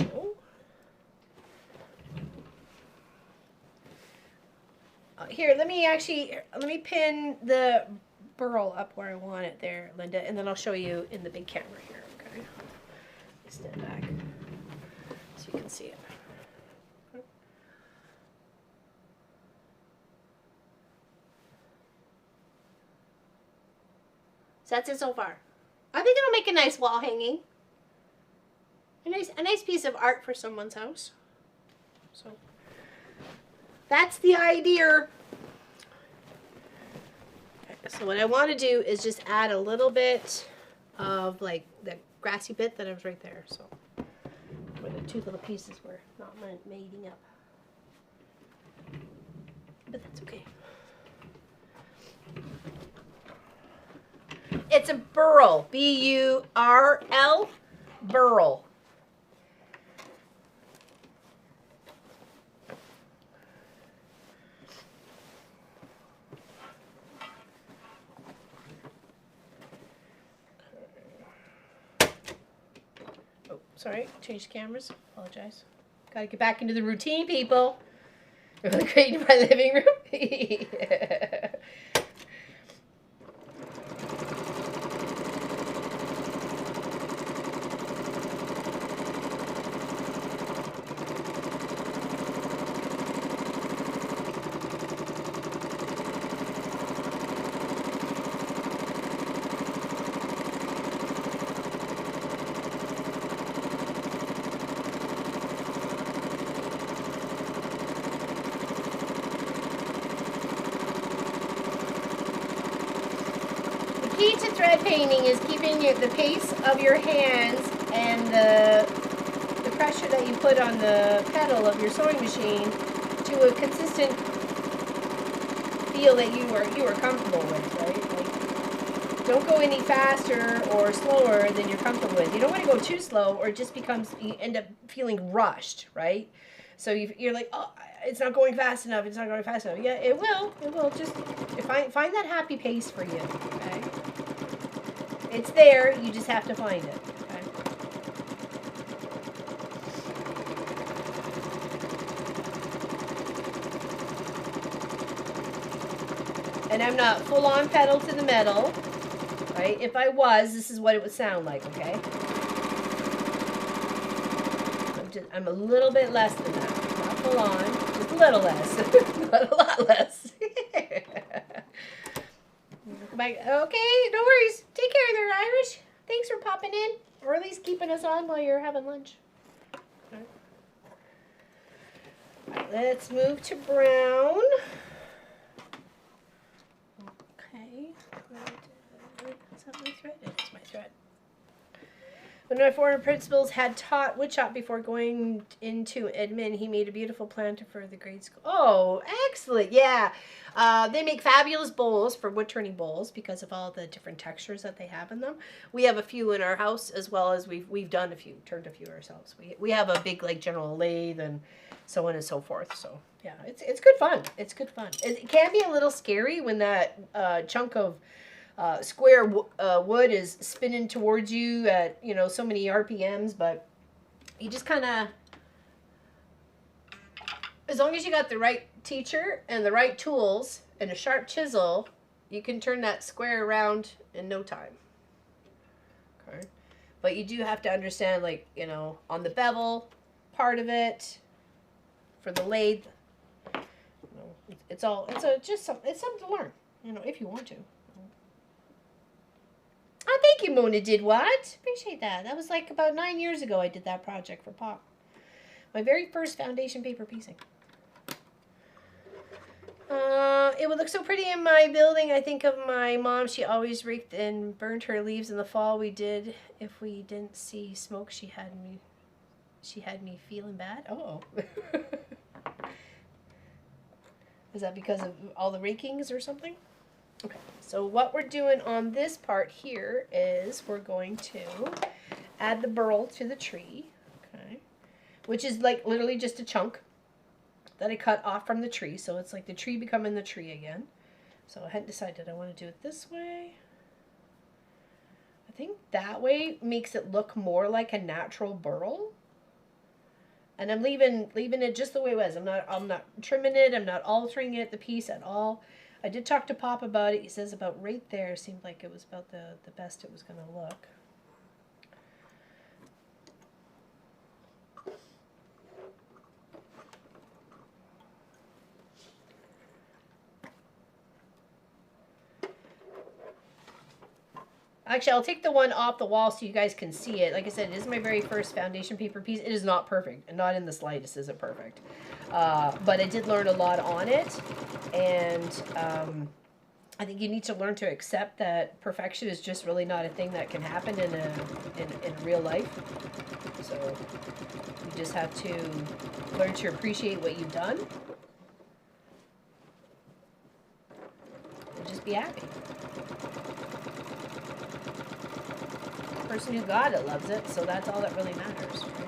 here, let me pin the burl up where I want it there, Linda, and then I'll show you in the big camera here. Okay, stand back so you can see it. So that's it so far. I think it'll make a nice wall hanging. A nice piece of art for someone's house. So that's the idea. Okay, so what I want to do is just add a little bit of like the grassy bit that was right there. So where the 2 little pieces were not mating up. But that's okay. It's a burl. B-U-R-L. Burl. sorry. Change the cameras. Apologize. Gotta get back into the routine, people. Really great in my living room. The key to thread painting is keeping the pace of your hands and the pressure that you put on the pedal of your sewing machine to a consistent feel that you are comfortable with, right? Like, don't go any faster or slower than you're comfortable with. You don't want to go too slow, or it just becomes, you end up feeling rushed, right? So you're like, oh, it's not going fast enough. It's not going fast enough. Yeah, it will. It will. Just find that happy pace for you. Okay. It's there. You just have to find it. Okay. And I'm not full on pedal to the metal, right? If I was, this is what it would sound like. Okay. I'm a little bit less than that. Not full on, just a little less, but a lot less. Okay, no worries. Take care there, Irish. Thanks for popping in, or at least keeping us on while you're having lunch. All right, let's move to brown. Okay. Is that my thread? It's my thread. One of my former principals had taught woodshop before going into admin. He made a beautiful planter for the grade school. Oh, excellent. Yeah. They make fabulous bowls for wood turning bowls because of all the different textures that they have in them. We have a few in our house, as well as we've done a few, turned a few ourselves. We have a big like general lathe and so on and so forth. So yeah, it's good fun. It's good fun. It can be a little scary when that chunk of square wood is spinning towards you at, you know, so many RPMs, but you just kind of, as long as you got the right teacher and the right tools and a sharp chisel, you can turn that square around in no time. Okay. But you do have to understand, like, you know, on the bevel part of it, for the lathe, you know, it's something to learn, you know, if you want to. Oh, thank you, Mona Did What? Appreciate that. That was like about 9 years ago I did that project for Pop. My very first foundation paper piecing. It would look so pretty in my building. I think of my mom. She always raked and burned her leaves in the fall. We did. If we didn't see smoke, she had me feeling bad. Oh. Is that because of all the rakings or something? Okay, so what we're doing on this part here is we're going to add the burl to the tree, okay, which is like literally just a chunk that I cut off from the tree. So it's like the tree becoming the tree again. So I hadn't decided I want to do it this way. I think that way makes it look more like a natural burl. And I'm leaving it just the way it was. I'm not trimming it. I'm not altering it, the piece at all. I did talk to Pop about it. He says about right there seemed like it was about the best it was going to look. Actually, I'll take the one off the wall so you guys can see it. Like I said, it is my very first foundation paper piece. It is not perfect, and not in the slightest is it perfect. But I did learn a lot on it, and I think you need to learn to accept that perfection is just really not a thing that can happen in real life. So you just have to learn to appreciate what you've done, and just be happy. The person who got it loves it, so that's all that really matters, right?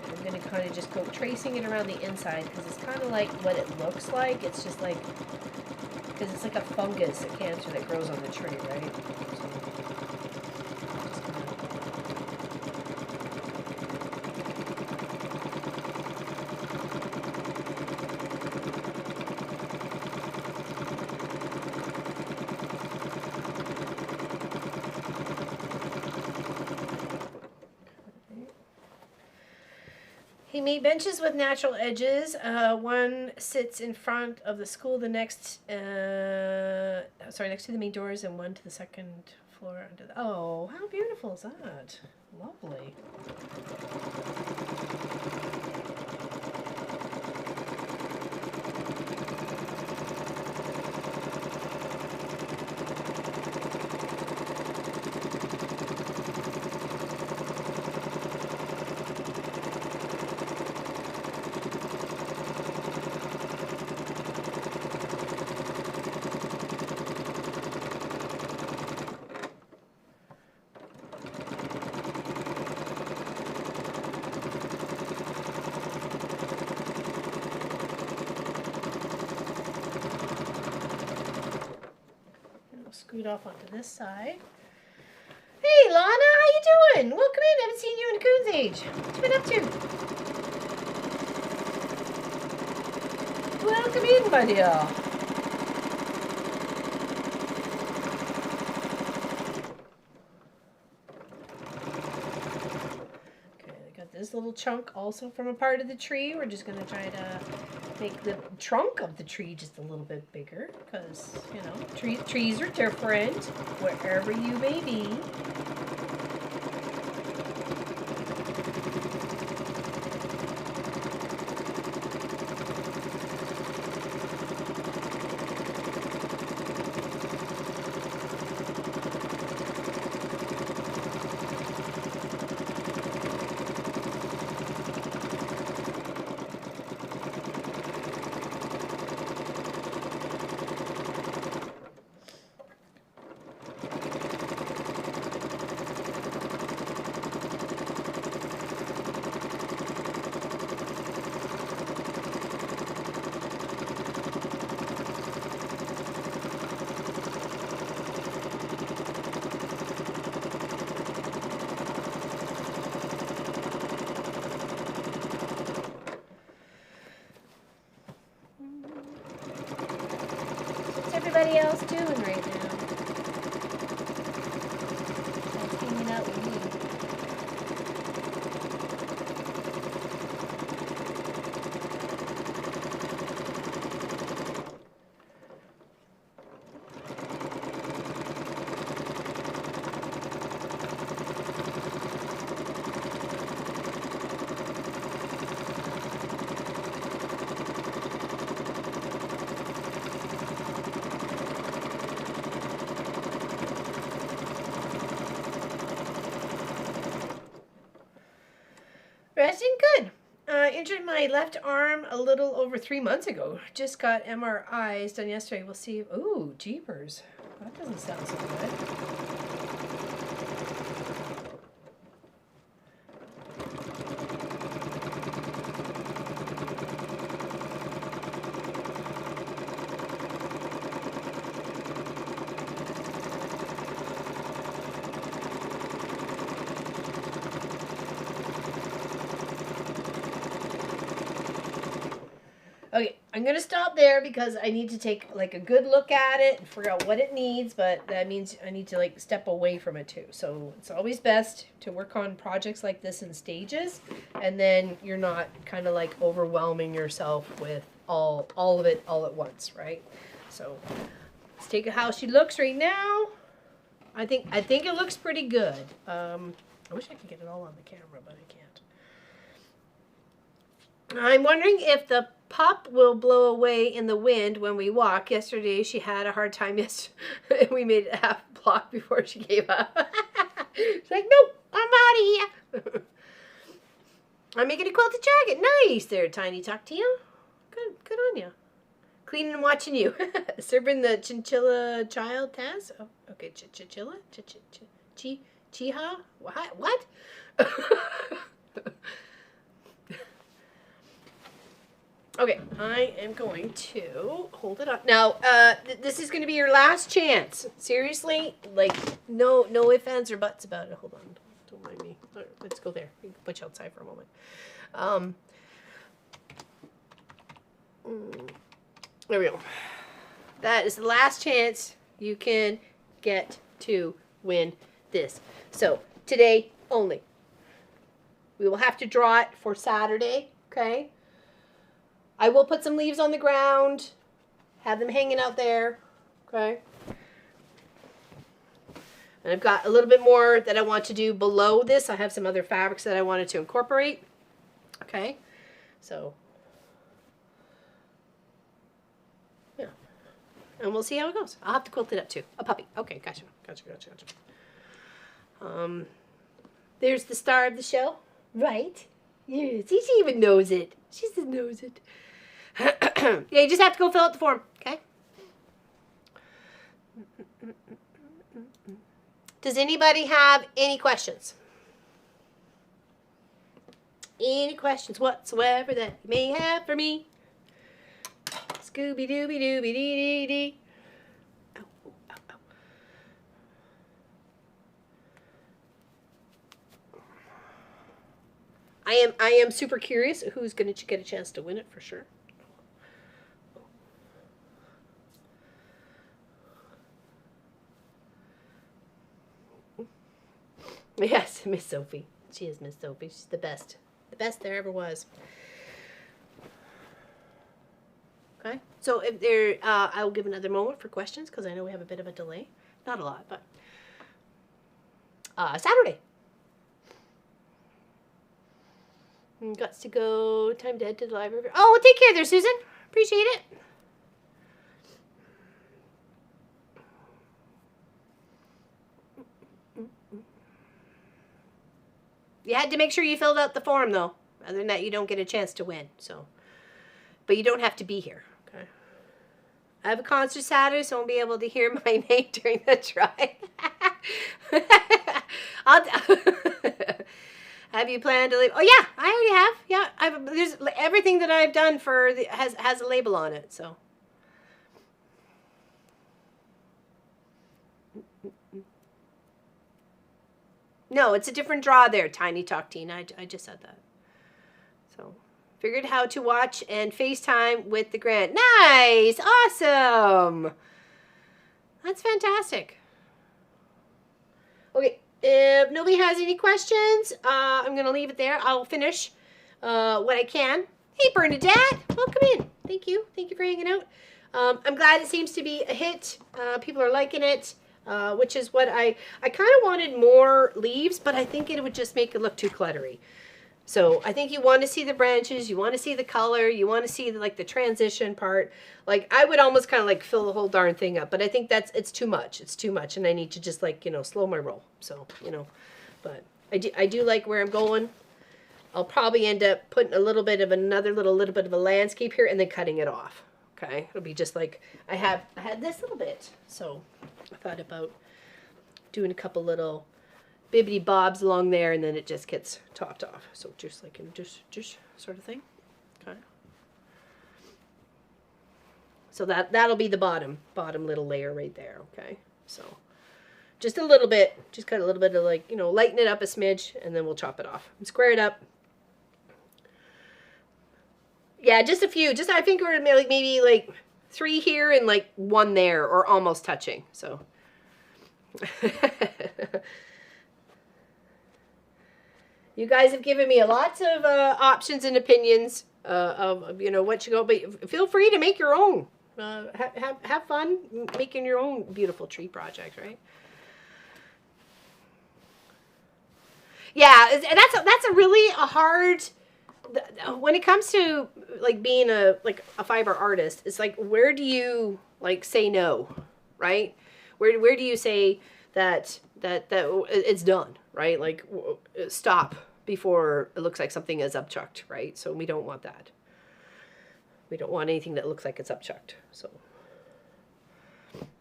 I'm going to kind of just go tracing it around the inside because it's kind of like what it looks like. It's just like, because it's like a fungus, a cancer that grows on the tree, right? So, He made benches with natural edges. One sits in front of the school, the next, next to the main doors, and one to the second floor. Under the, oh, how beautiful is that? Lovely. Scoot off onto this side. Hey, Lana, how you doing? Welcome in. I haven't seen you in a coon's age. What you been up to? Welcome in, my dear. Okay, I got this little chunk also from a part of the tree. We're just going to try to make the trunk of the tree just a little bit bigger because, you know, trees are different wherever you may be. What's everybody else doing right now? Just hanging out with me. Resting good. Injured my left arm a little over 3 months ago. Just got MRIs done yesterday. We'll see. Ooh, jeepers. That doesn't sound so good. Okay, I'm going to stop there because I need to take like a good look at it and figure out what it needs, but that means I need to like step away from it too. So it's always best to work on projects like this in stages, and then you're not kind of like overwhelming yourself with all of it all at once, right? So let's take a how she looks right now. I think it looks pretty good. I wish I could get it all on the camera, but I can't. I'm wondering if the pup will blow away in the wind when we walk. Yesterday she had a hard time. We made it half a block before she gave up. She's like, nope, I'm out of here. I'm making a quilted jacket. Nice there, Tiny Talk to you. Good on you. Cleaning and watching you. Serving the chinchilla child, Taz. Oh, okay, chinchilla? Chiha? What? Okay, I am going to hold it up. Now, this is going to be your last chance. Seriously, like, no ifs, ands, or buts about it. Hold on. Don't mind me. All right, let's go there. We can put you outside for a moment. There we go. That is the last chance you can get to win this. So, today only. We will have to draw it for Saturday, okay? I will put some leaves on the ground, have them hanging out there, okay? And I've got a little bit more that I want to do below this. I have some other fabrics that I wanted to incorporate, okay? So, yeah. And we'll see how it goes. I'll have to quilt it up too. A puppy. Okay, gotcha. There's the star of the show. Right? Yes, she even knows it. She just knows it. Yeah, you just have to go fill out the form, okay? Does anybody have any questions? Any questions whatsoever that you may have for me? Scooby-Dooby-Dooby-Dee-Dee-Dee. Ow, ow, ow, ow. I am super curious who's going to get a chance to win it for sure. Yes, Miss Sophie. She is Miss Sophie. She's the best. The best there ever was. Okay. So if there, I will give another moment for questions because I know we have a bit of a delay. Not a lot, but Saturday. Got to go. Time to head to the library. Oh, well, take care there, Susan. Appreciate it. You had to make sure you filled out the form, though. Other than that, you don't get a chance to win. So, but you don't have to be here. Okay. I have a concert Saturday, so I won't be able to hear my name during the try. Have you planned to leave? Oh yeah, I already have. Yeah, there's everything that I've done for has a label on it. So. No, it's a different draw there, Tiny Talk Teen. I just said that. So, figured how to watch and FaceTime with the grant. Nice! Awesome! That's fantastic. Okay, if nobody has any questions, I'm going to leave it there. I'll finish what I can. Hey, Bernadette! Welcome in. Thank you. Thank you for hanging out. I'm glad it seems to be a hit. People are liking it. Which is what I kind of wanted more leaves, but I think it would just make it look too cluttery. So I think you want to see the branches, you want to see the color, you want to see the transition part. Like I would almost kind of like fill the whole darn thing up, but I think it's too much. It's too much, and I need to just slow my roll. So but I do like where I'm going. I'll probably end up putting a little bit of little bit of a landscape here, and then cutting it off. Okay, it'll be just like I had this little bit, so I thought about doing a couple little bibbity bobs along there, and then it just gets topped off. So just like just sort of thing. Okay. So that'll be the bottom little layer right there. Okay. So just a little bit, just cut a little bit of lighten it up a smidge, and then we'll chop it off and square it up. Yeah, just a few. I think we're maybe like 3 here and like 1 there, or almost touching. So. You guys have given me lots of options and opinions of what you go, but feel free to make your own. Have fun making your own beautiful tree project, right? Yeah, and that's a really hard. When it comes to being a fiber artist, it's like, where do you say no, right? Where do you say that it's done, right? Like stop before it looks like something is upchucked, right? So we don't want that. We don't want anything that looks like it's upchucked. So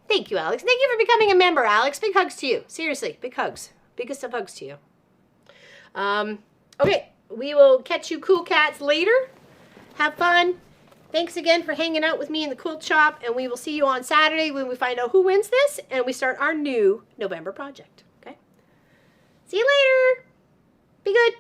thank you, Alex. Thank you for becoming a member, Alex. Big hugs to you. Seriously, big hugs. Biggest of hugs to you. Okay. We will catch you cool cats later. Have fun. Thanks again for hanging out with me in the quilt shop, and we will see you on Saturday when we find out who wins this and we start our new November project. Okay? See you later. Be good.